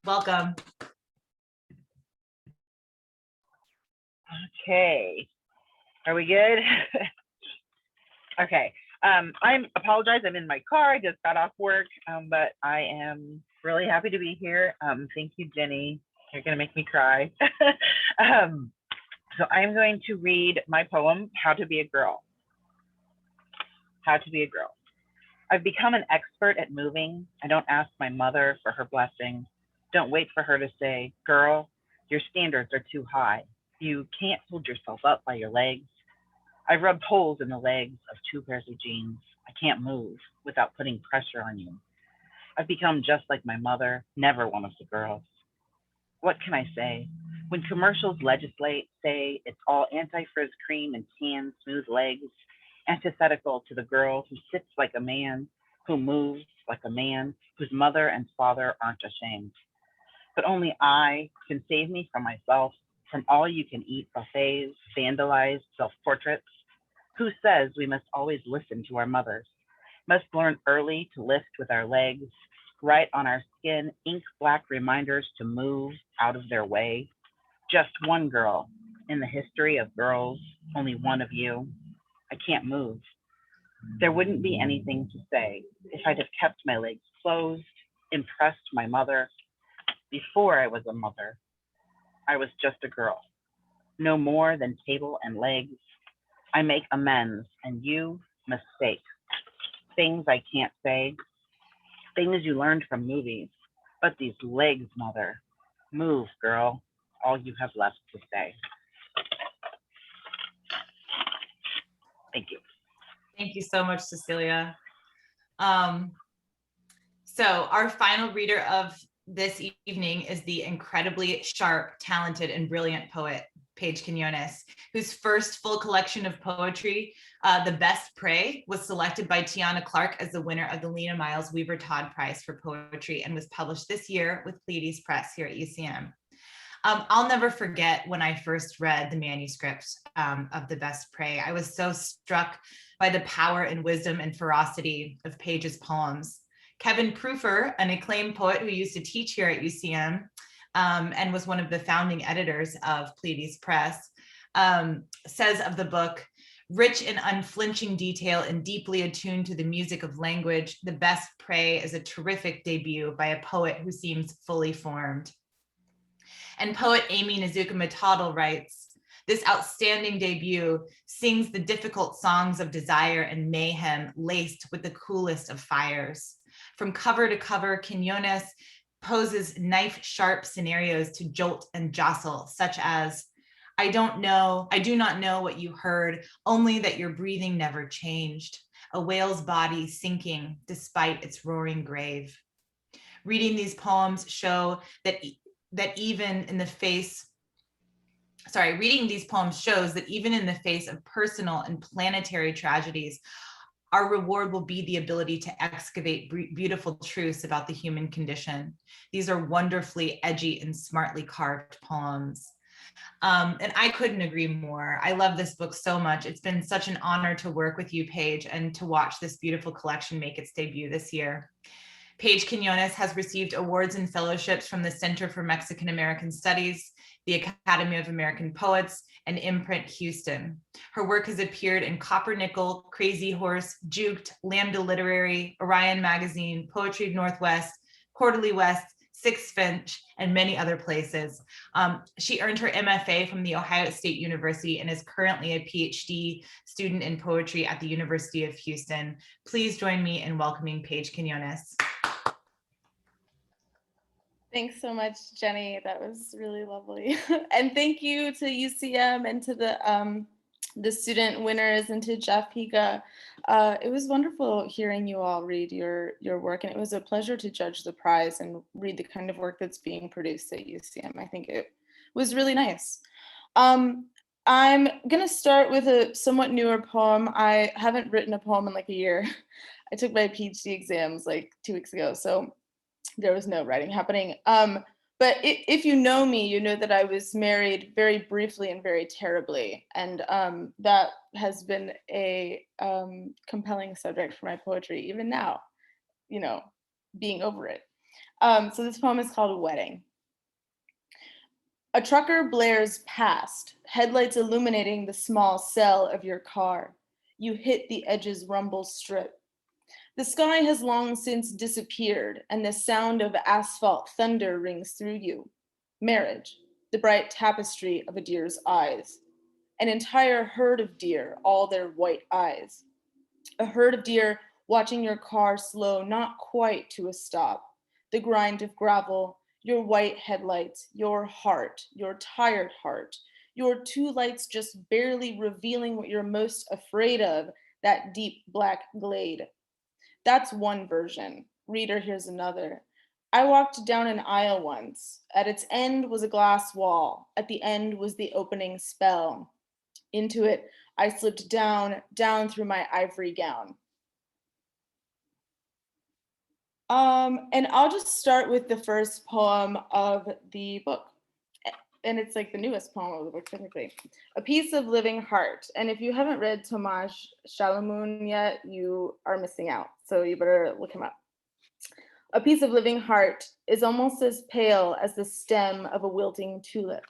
Welcome. Okay, are we good? Okay, I apologize, I'm in my car, I just got off work, but I am really happy to be here. Thank you, Jenny. You're gonna make me cry. So I'm going to read my poem, How to Be a Girl. How to Be a Girl. I've become an expert at moving. I don't ask my mother for her blessing. Don't wait for her to say, girl, your standards are too high. You can't hold yourself up by your legs. I've rubbed holes in the legs of 2 pairs of jeans. I can't move without putting pressure on you. I've become just like my mother, never one of the girls. What can I say? When commercials legislate, say it's all anti-frizz cream and tan, smooth legs, antithetical to the girl who sits like a man, who moves like a man, whose mother and father aren't ashamed. But only I can save me from myself, from all you can eat buffets, vandalized self-portraits. Who says we must always listen to our mothers? Must learn early to lift with our legs, write on our skin ink black reminders to move out of their way. Just one girl in the history of girls, only one of you. I can't move. There wouldn't be anything to say if I'd have kept my legs closed, impressed my mother. Before I was a mother, I was just a girl, no more than table and legs. I make amends and you mistake. Things I can't say, things you learned from movies, but these legs, mother, move, girl, all you have left to say. Thank you. Thank you so much, Cecilia. So our final reader of this evening is the incredibly sharp, talented, and brilliant poet, Paige Quiñones, whose first full collection of poetry, The Best Prey, was selected by Tiana Clark as the winner of the Lena Miles Weaver Todd Prize for Poetry and was published this year with Pleiades Press here at UCM. I'll never forget when I first read the manuscript of The Best Prey. I was so struck by the power and wisdom and ferocity of Paige's poems. Kevin Proofer, an acclaimed poet who used to teach here at UCM and was one of the founding editors of Pleiades Press, says of the book, rich in unflinching detail and deeply attuned to the music of language, The Best Prey is a terrific debut by a poet who seems fully formed. And poet Amy Nezuka-Matadel writes, this outstanding debut sings the difficult songs of desire and mayhem laced with the coolest of fires. From cover to cover, Quiñones poses knife-sharp scenarios to jolt and jostle, such as, I do not know what you heard, only that your breathing never changed, a whale's body sinking despite its roaring grave. Reading these poems show that even in the face, reading these poems shows that even in the face of personal and planetary tragedies, Our reward will be the ability to excavate beautiful truths about the human condition. These are wonderfully edgy and smartly carved poems. And I couldn't agree more. I love this book so much. It's been such an honor to work with you, Paige, and to watch this beautiful collection make its debut this year. Paige Quiñones has received awards and fellowships from the Center for Mexican American Studies, the Academy of American Poets, and Imprint Houston. Her work has appeared in Copper Nickel, Crazy Horse, Juked, Lambda Literary, Orion Magazine, Poetry Northwest, Quarterly West, Six Finch, and many other places. She earned her MFA from the Ohio State University and is currently a PhD student in poetry at the University of Houston. Please join me in welcoming Paige Quiñones. Thanks so much, Jenny. That was really lovely. And thank you to UCM and to the student winners and to Jeff Higa. It was wonderful hearing you all read your work, and it was a pleasure to judge the prize and read the kind of work that's being produced at UCM. I think it was really nice. I'm gonna start with a somewhat newer poem. I haven't written a poem in like a year. I took my PhD exams like 2 weeks ago, so there was no writing happening. But if you know me, you know that I was married very briefly and very terribly. And that has been a compelling subject for my poetry, even now, you know, being over it. So this poem is called Wedding. A trucker blares past, headlights illuminating the small cell of your car. You hit the edge's rumble strip. The sky has long since disappeared, and the sound of asphalt thunder rings through you. Marriage, the bright tapestry of a deer's eyes. An entire herd of deer, all their white eyes. A herd of deer watching your car slow not quite to a stop. The grind of gravel, your white headlights, your heart, your tired heart. Your two lights just barely revealing what you're most afraid of, that deep black glade. That's one version. Reader, here's another. I walked down an aisle once. At its end was a glass wall. At the end was the opening spell. Into it, I slipped down through my ivory gown. And I'll just start with the first poem of the book. And it's like the newest poem of the book, technically. A Piece of Living Heart. And if you haven't read Tomasz Chalamun yet, you are missing out. So you better look him up. A Piece of Living Heart is almost as pale as the stem of a wilting tulip.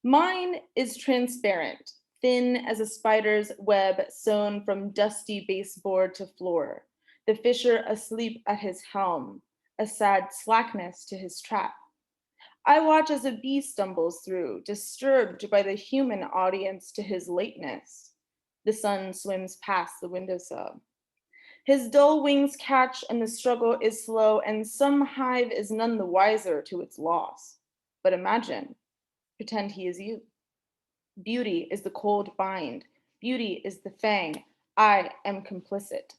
Mine is transparent, thin as a spider's web sewn from dusty baseboard to floor. The fisher asleep at his helm, a sad slackness to his trap. I watch as a bee stumbles through, disturbed by the human audience to his lateness. The sun swims past the windowsill. His dull wings catch and the struggle is slow, and some hive is none the wiser to its loss. But imagine, pretend he is you. Beauty is the cold bind. Beauty is the fang. I am complicit.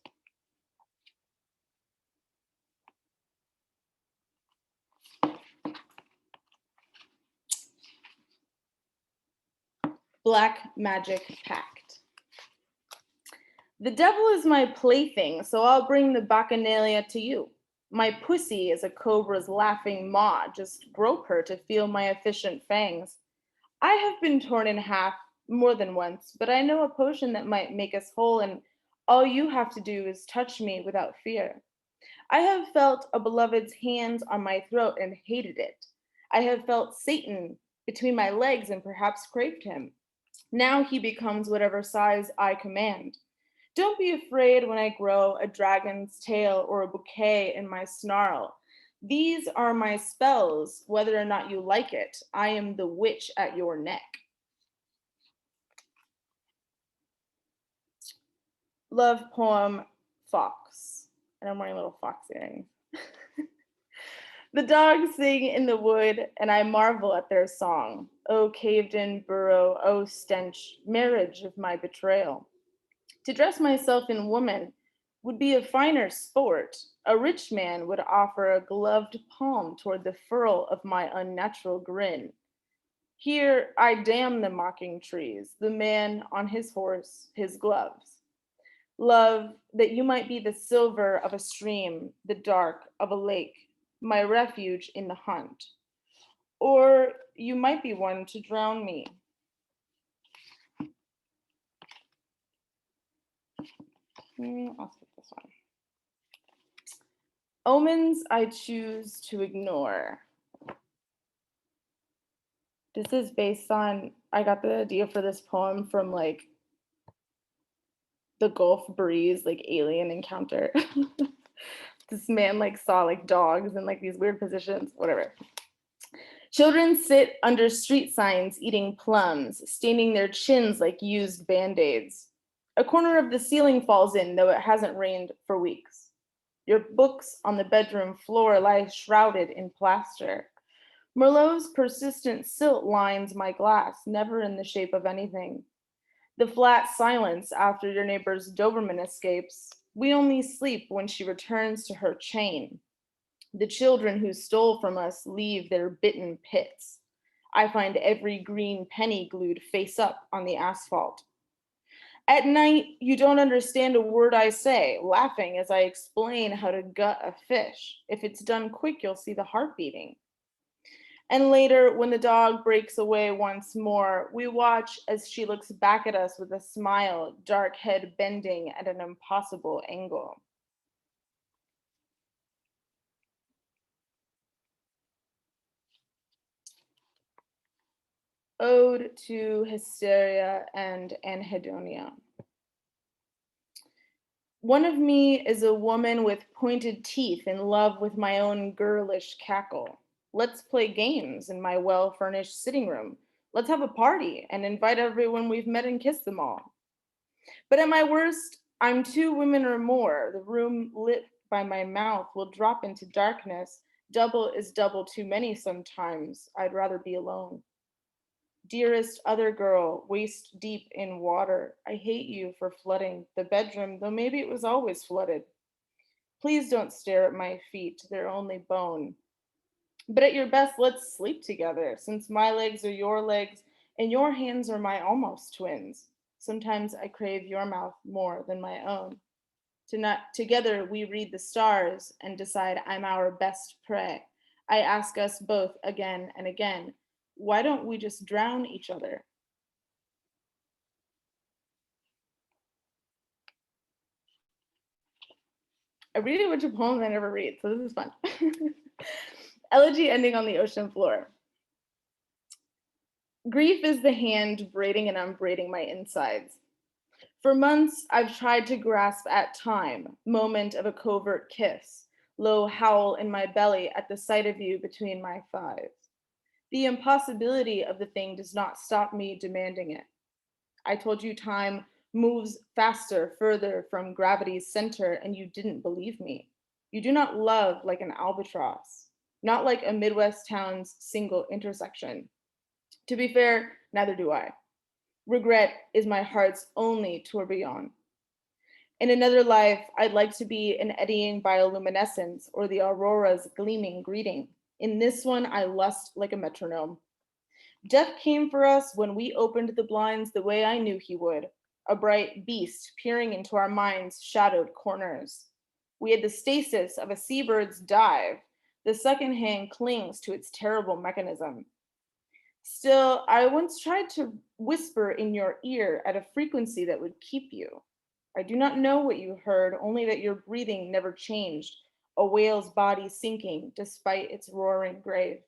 Black Magic Pact. The devil is my plaything, so I'll bring the bacchanalia to you. My pussy is a cobra's laughing maw, just grope her to feel my efficient fangs. I have been torn in half more than once, but I know a potion that might make us whole, and all you have to do is touch me without fear. I have felt a beloved's hands on my throat and hated it. I have felt Satan between my legs and perhaps craved him. Now he becomes whatever size I command. Don't be afraid when I grow a dragon's tail or a bouquet in my snarl. These are my spells, whether or not you like it. I am the witch at your neck. Love poem, Fox. And I'm wearing little fox earrings. The dogs sing in the wood, and I marvel at their song. Oh, caved-in burrow, oh, stench, marriage of my betrayal. To dress myself in woman would be a finer sport. A rich man would offer a gloved palm toward the furl of my unnatural grin. Here I damn the mocking trees, the man on his horse, his gloves. Love, that you might be the silver of a stream, the dark of a lake, my refuge in the hunt. Or you might be one to drown me. I'll skip this one. Omens I choose to ignore. This is based on, I got the idea for this poem from like the Gulf Breeze, like alien encounter. This man like saw like dogs in like these weird positions, whatever. Children sit under street signs eating plums, staining their chins like used Band-Aids. A corner of the ceiling falls in, though it hasn't rained for weeks. Your books on the bedroom floor lie shrouded in plaster. Merlot's persistent silt lines my glass, never in the shape of anything. The flat silence after your neighbor's Doberman escapes. We only sleep when she returns to her chain. The children who stole from us leave their bitten pits. I find every green penny glued face up on the asphalt. At night, you don't understand a word I say, laughing as I explain how to gut a fish. If it's done quick, you'll see the heart beating. And later, when the dog breaks away once more, we watch as she looks back at us with a smile, dark head bending at an impossible angle. Ode to Hysteria and Anhedonia. One of me is a woman with pointed teeth in love with my own girlish cackle. Let's play games in my well-furnished sitting room. Let's have a party and invite everyone we've met and kiss them all. But at my worst, I'm two women or more. The room lit by my mouth will drop into darkness. Double is double too many sometimes. I'd rather be alone. Dearest other girl, waist deep in water. I hate you for flooding the bedroom, though maybe it was always flooded. Please don't stare at my feet, they're only bone. But at your best, let's sleep together, since my legs are your legs and your hands are my almost twins. Sometimes I crave your mouth more than my own. Together we read the stars and decide I'm our best prey. I ask us both again and again, why don't we just drown each other? I read a bunch of poems I never read, so this is fun. Elegy ending on the ocean floor. Grief is the hand braiding and unbraiding my insides. For months, I've tried to grasp at time, moment of a covert kiss, low howl in my belly at the sight of you between my thighs. The impossibility of the thing does not stop me demanding it. I told you time moves faster, further from gravity's center, and you didn't believe me. You do not love like an albatross, not like a Midwest town's single intersection. To be fair, neither do I. Regret is my heart's only tourbillon. In another life, I'd like to be an eddying bioluminescence or the aurora's gleaming greeting. In this one, I lust like a metronome. Death came for us when we opened the blinds the way I knew he would, a bright beast peering into our minds' shadowed corners. We had the stasis of a seabird's dive. The second hand clings to its terrible mechanism. Still, I once tried to whisper in your ear at a frequency that would keep you. I do not know what you heard, only that your breathing never changed, a whale's body sinking despite its roaring grave.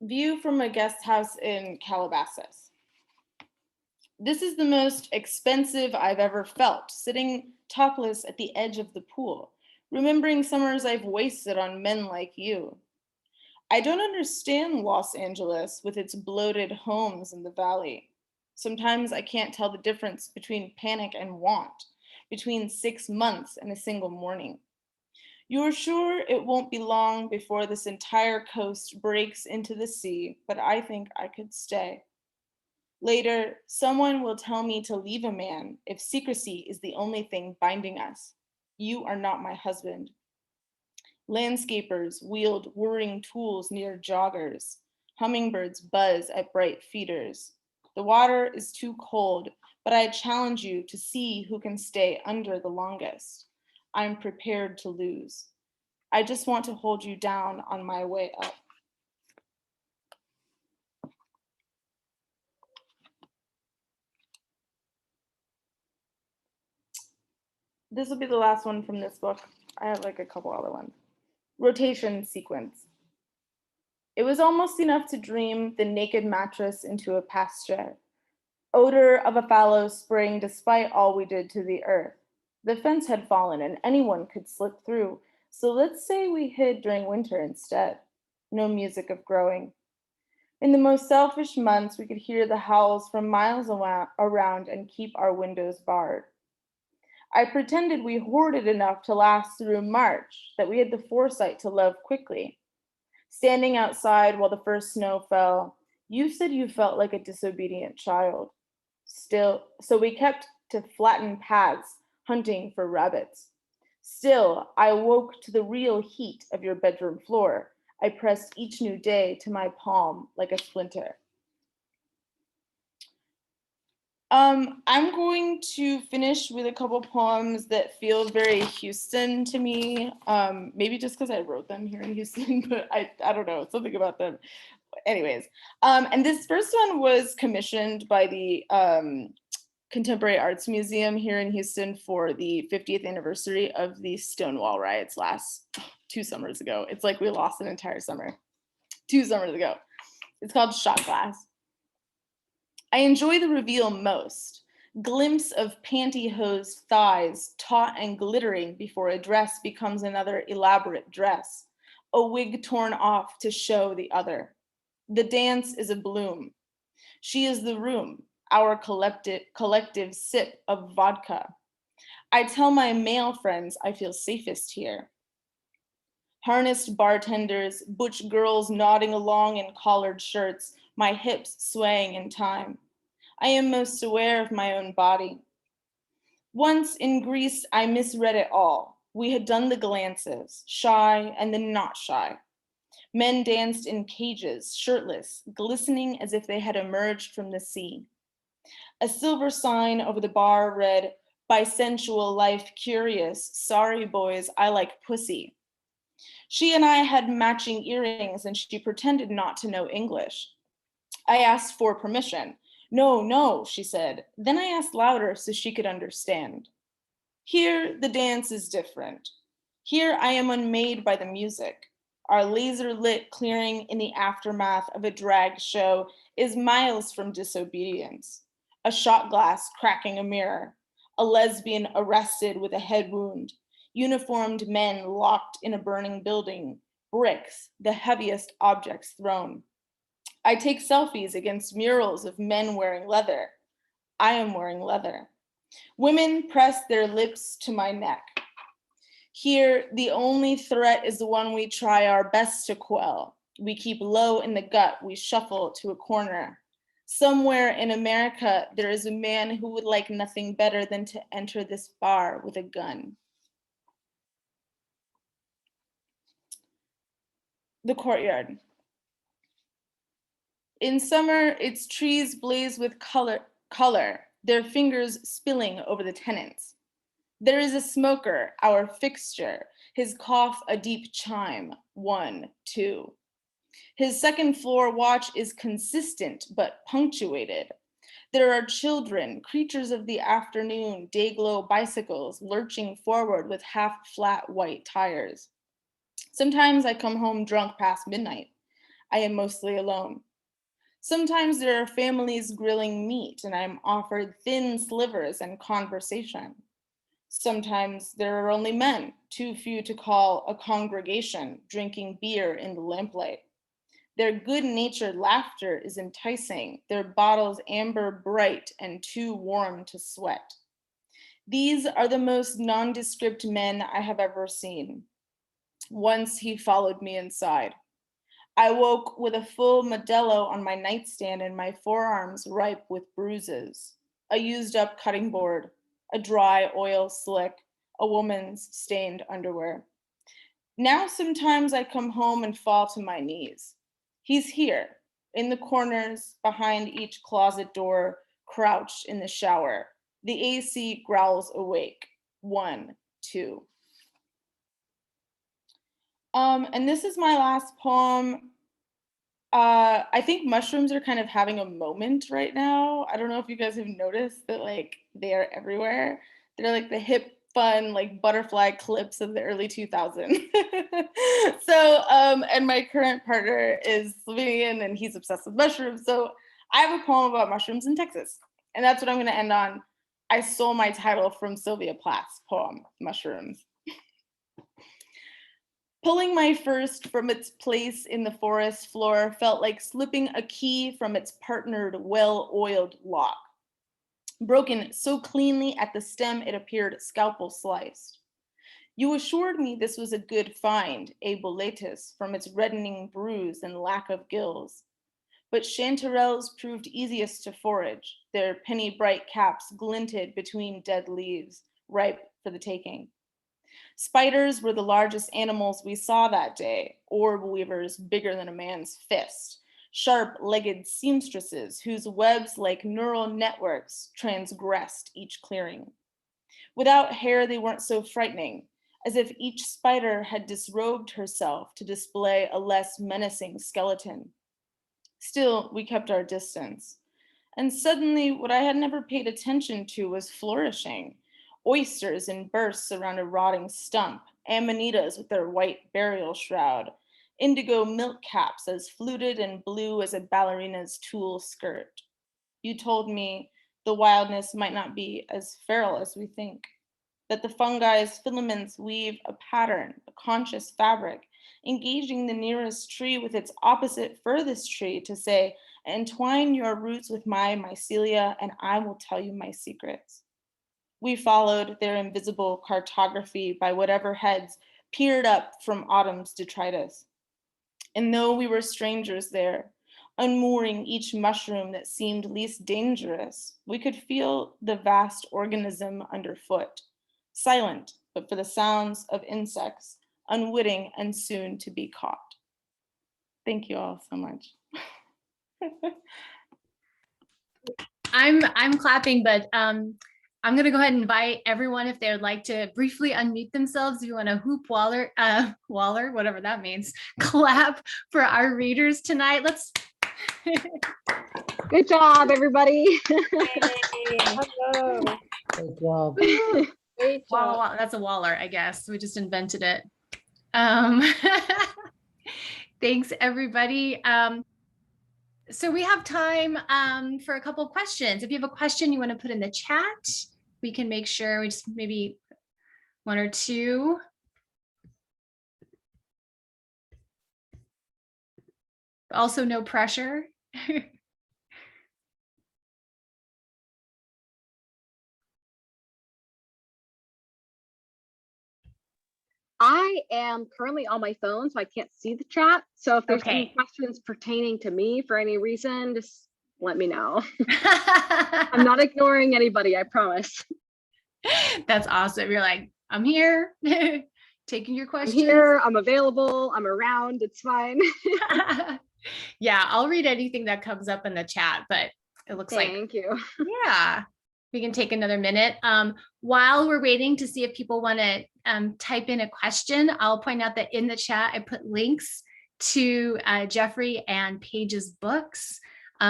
View from a guest house in Calabasas. This is the most expensive I've ever felt, sitting topless at the edge of the pool, remembering summers I've wasted on men like you. I don't understand Los Angeles with its bloated homes in the valley. Sometimes I can't tell the difference between panic and want, between 6 months and a single morning. You're sure it won't be long before this entire coast breaks into the sea, but I think I could stay. Later, someone will tell me to leave a man if secrecy is the only thing binding us. You are not my husband. Landscapers wield whirring tools near joggers. Hummingbirds buzz at bright feeders. The water is too cold, but I challenge you to see who can stay under the longest. I'm prepared to lose. I just want to hold you down on my way up. This will be the last one from this book. I have like a couple other ones. Rotation sequence. It was almost enough to dream the naked mattress into a pasture. Odor of a fallow spring despite all we did to the earth. The fence had fallen and anyone could slip through, so let's say we hid during winter instead. No music of growing. In the most selfish months, we could hear the howls from miles around and keep our windows barred. I pretended we hoarded enough to last through March, that we had the foresight to love quickly. Standing outside while the first snow fell, you said you felt like a disobedient child. Still, so we kept to flattened paths, hunting for rabbits. Still, I awoke to the real heat of your bedroom floor. I pressed each new day to my palm like a splinter. I'm going to finish with a couple poems that feel very Houston to me. Maybe just because I wrote them here in Houston, but I don't know, something about them. Anyways, and this first one was commissioned by the Contemporary Arts Museum here in Houston for the 50th anniversary of the Stonewall riots last 2 summers ago. It's like we lost an entire summer 2 summers ago. It's called Shot Glass. I enjoy the reveal most. Glimpse of pantyhosed thighs, taut and glittering before a dress becomes another elaborate dress. A wig torn off to show the other. The dance is a bloom. She is the room, our collective sip of vodka. I tell my male friends I feel safest here. Harnessed bartenders, butch girls nodding along in collared shirts, my hips swaying in time. I am most aware of my own body. Once in Greece, I misread it all. We had done the glances, shy and then not shy. Men danced in cages, shirtless, glistening as if they had emerged from the sea. A silver sign over the bar read, "Bisensual life curious, sorry boys, I like pussy." She and I had matching earrings and she pretended not to know English. I asked for permission. "No, no," she said. Then I asked louder so she could understand. Here, the dance is different. Here, I am unmade by the music. Our laser-lit clearing in the aftermath of a drag show is miles from disobedience. A shot glass cracking a mirror. A lesbian arrested with a head wound. Uniformed men locked in a burning building. Bricks, the heaviest objects thrown. I take selfies against murals of men wearing leather. I am wearing leather. Women press their lips to my neck. Here, the only threat is the one we try our best to quell. We keep low in the gut, we shuffle to a corner. Somewhere in America, there is a man who would like nothing better than to enter this bar with a gun. The courtyard. In summer, its trees blaze with color, their fingers spilling over the tenants. There is a smoker, our fixture, his cough a deep chime, 1, 2. His second floor watch is consistent but punctuated. There are children, creatures of the afternoon, day-glow bicycles lurching forward with half-flat white tires. Sometimes I come home drunk past midnight. I am mostly alone. Sometimes there are families grilling meat and I'm offered thin slivers and conversation. Sometimes there are only men, too few to call a congregation, drinking beer in the lamplight. Their good-natured laughter is enticing, their bottles amber bright and too warm to sweat. These are the most nondescript men I have ever seen. Once he followed me inside. I woke with a full Modelo on my nightstand and my forearms ripe with bruises, a used up cutting board, a dry oil slick, a woman's stained underwear. Now sometimes I come home and fall to my knees. He's here, in the corners, behind each closet door, crouched in the shower. The AC growls awake. 1, 2. And this is my last poem. I think mushrooms are kind of having a moment right now. I don't know if you guys have noticed that, like, they are everywhere. They're like the hip, fun, like butterfly clips of the early 2000s. So, and my current partner is Slovenian and he's obsessed with mushrooms. So I have a poem about mushrooms in Texas. And that's what I'm going to end on. I stole my title from Sylvia Plath's poem, Mushrooms. Pulling my first from its place in the forest floor felt like slipping a key from its partnered, well-oiled lock. Broken so cleanly at the stem it appeared scalpel sliced. You assured me this was a good find, a boletus, from its reddening bruise and lack of gills. But chanterelles proved easiest to forage. Their penny-bright caps glinted between dead leaves, ripe for the taking. Spiders were the largest animals we saw that day, orb weavers bigger than a man's fist, sharp-legged seamstresses whose webs like neural networks transgressed each clearing. Without hair, they weren't so frightening, as if each spider had disrobed herself to display a less menacing skeleton. Still, we kept our distance. And suddenly, what I had never paid attention to was flourishing. Oysters in bursts around a rotting stump, amanitas with their white burial shroud, indigo milk caps as fluted and blue as a ballerina's tulle skirt. You told me the wildness might not be as feral as we think, that the fungi's filaments weave a pattern, a conscious fabric, engaging the nearest tree with its opposite furthest tree to say, entwine your roots with my mycelia and I will tell you my secrets. We followed their invisible cartography by whatever heads peered up from autumn's detritus. And though we were strangers there, unmooring each mushroom that seemed least dangerous, we could feel the vast organism underfoot, silent but for the sounds of insects, unwitting and soon to be caught. Thank you all so much. I'm clapping, but I'm going to go ahead and invite everyone if they would like to briefly unmute themselves. If you want to hoop, waller, whatever that means, clap for our readers tonight. Let's. Good job, everybody. Hello. Good job. Great job. Wow, that's a waller, I guess. We just invented it. Thanks, everybody. So we have time for a couple of questions. If you have a question you want to put in the chat, we can make sure we just maybe 1 or 2. Also, no pressure. I am currently on my phone, so I can't see the chat. So if there's any Okay. questions pertaining to me for any reason, just let me know. I'm not ignoring anybody, I promise. That's awesome. You're like, I'm here, taking your I'm questions. here, I'm available, I'm around, it's fine. Yeah, I'll read anything that comes up in the chat, but it looks like, Thank you. yeah, we can take another minute. While we're waiting to see if people want to type in a question, I'll point out that in the chat, I put links to Jeffrey and Paige's books.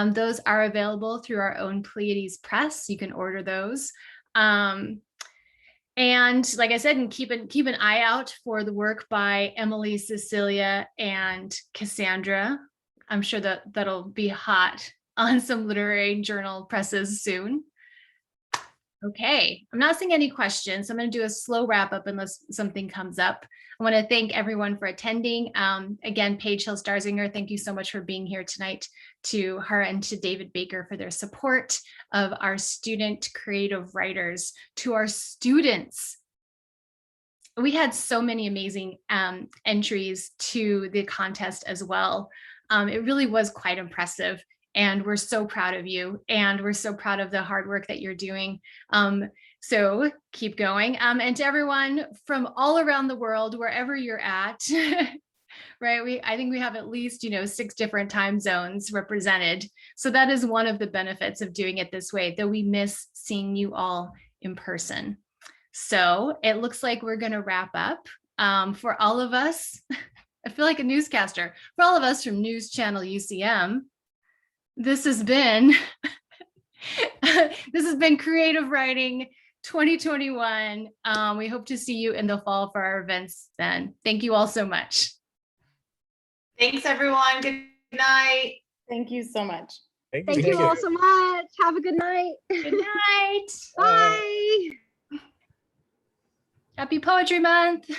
Those are available through our own Pleiades Press. You can order those. And like I said, and keep an eye out for the work by Emily, Cecilia, and Cassandra. I'm sure that that'll be hot on some literary journal presses soon. Okay, I'm not seeing any questions. So I'm going to do a slow wrap up unless something comes up. I want to thank everyone for attending. Again, Paige Starzinger, thank you so much for being here tonight. To her and to David Baker for their support of our student creative writers. To our students, we had so many amazing entries to the contest as well. It really was quite impressive. And we're so proud of you. And we're so proud of the hard work that you're doing. So keep going. And to everyone from all around the world, wherever you're at, right? I think we have at least, 6 different time zones represented. So that is one of the benefits of doing it this way, though we miss seeing you all in person. So it looks like we're going to wrap up. For all of us, I feel like a newscaster, for all of us from News Channel UCM, this has been Creative Writing 2021. We hope to see you in the fall for our events then. Thank you all so much. Thanks, everyone. Good night. Thank you so much. Thank you all so much. Have a good night. Good night. Bye. Happy Poetry Month.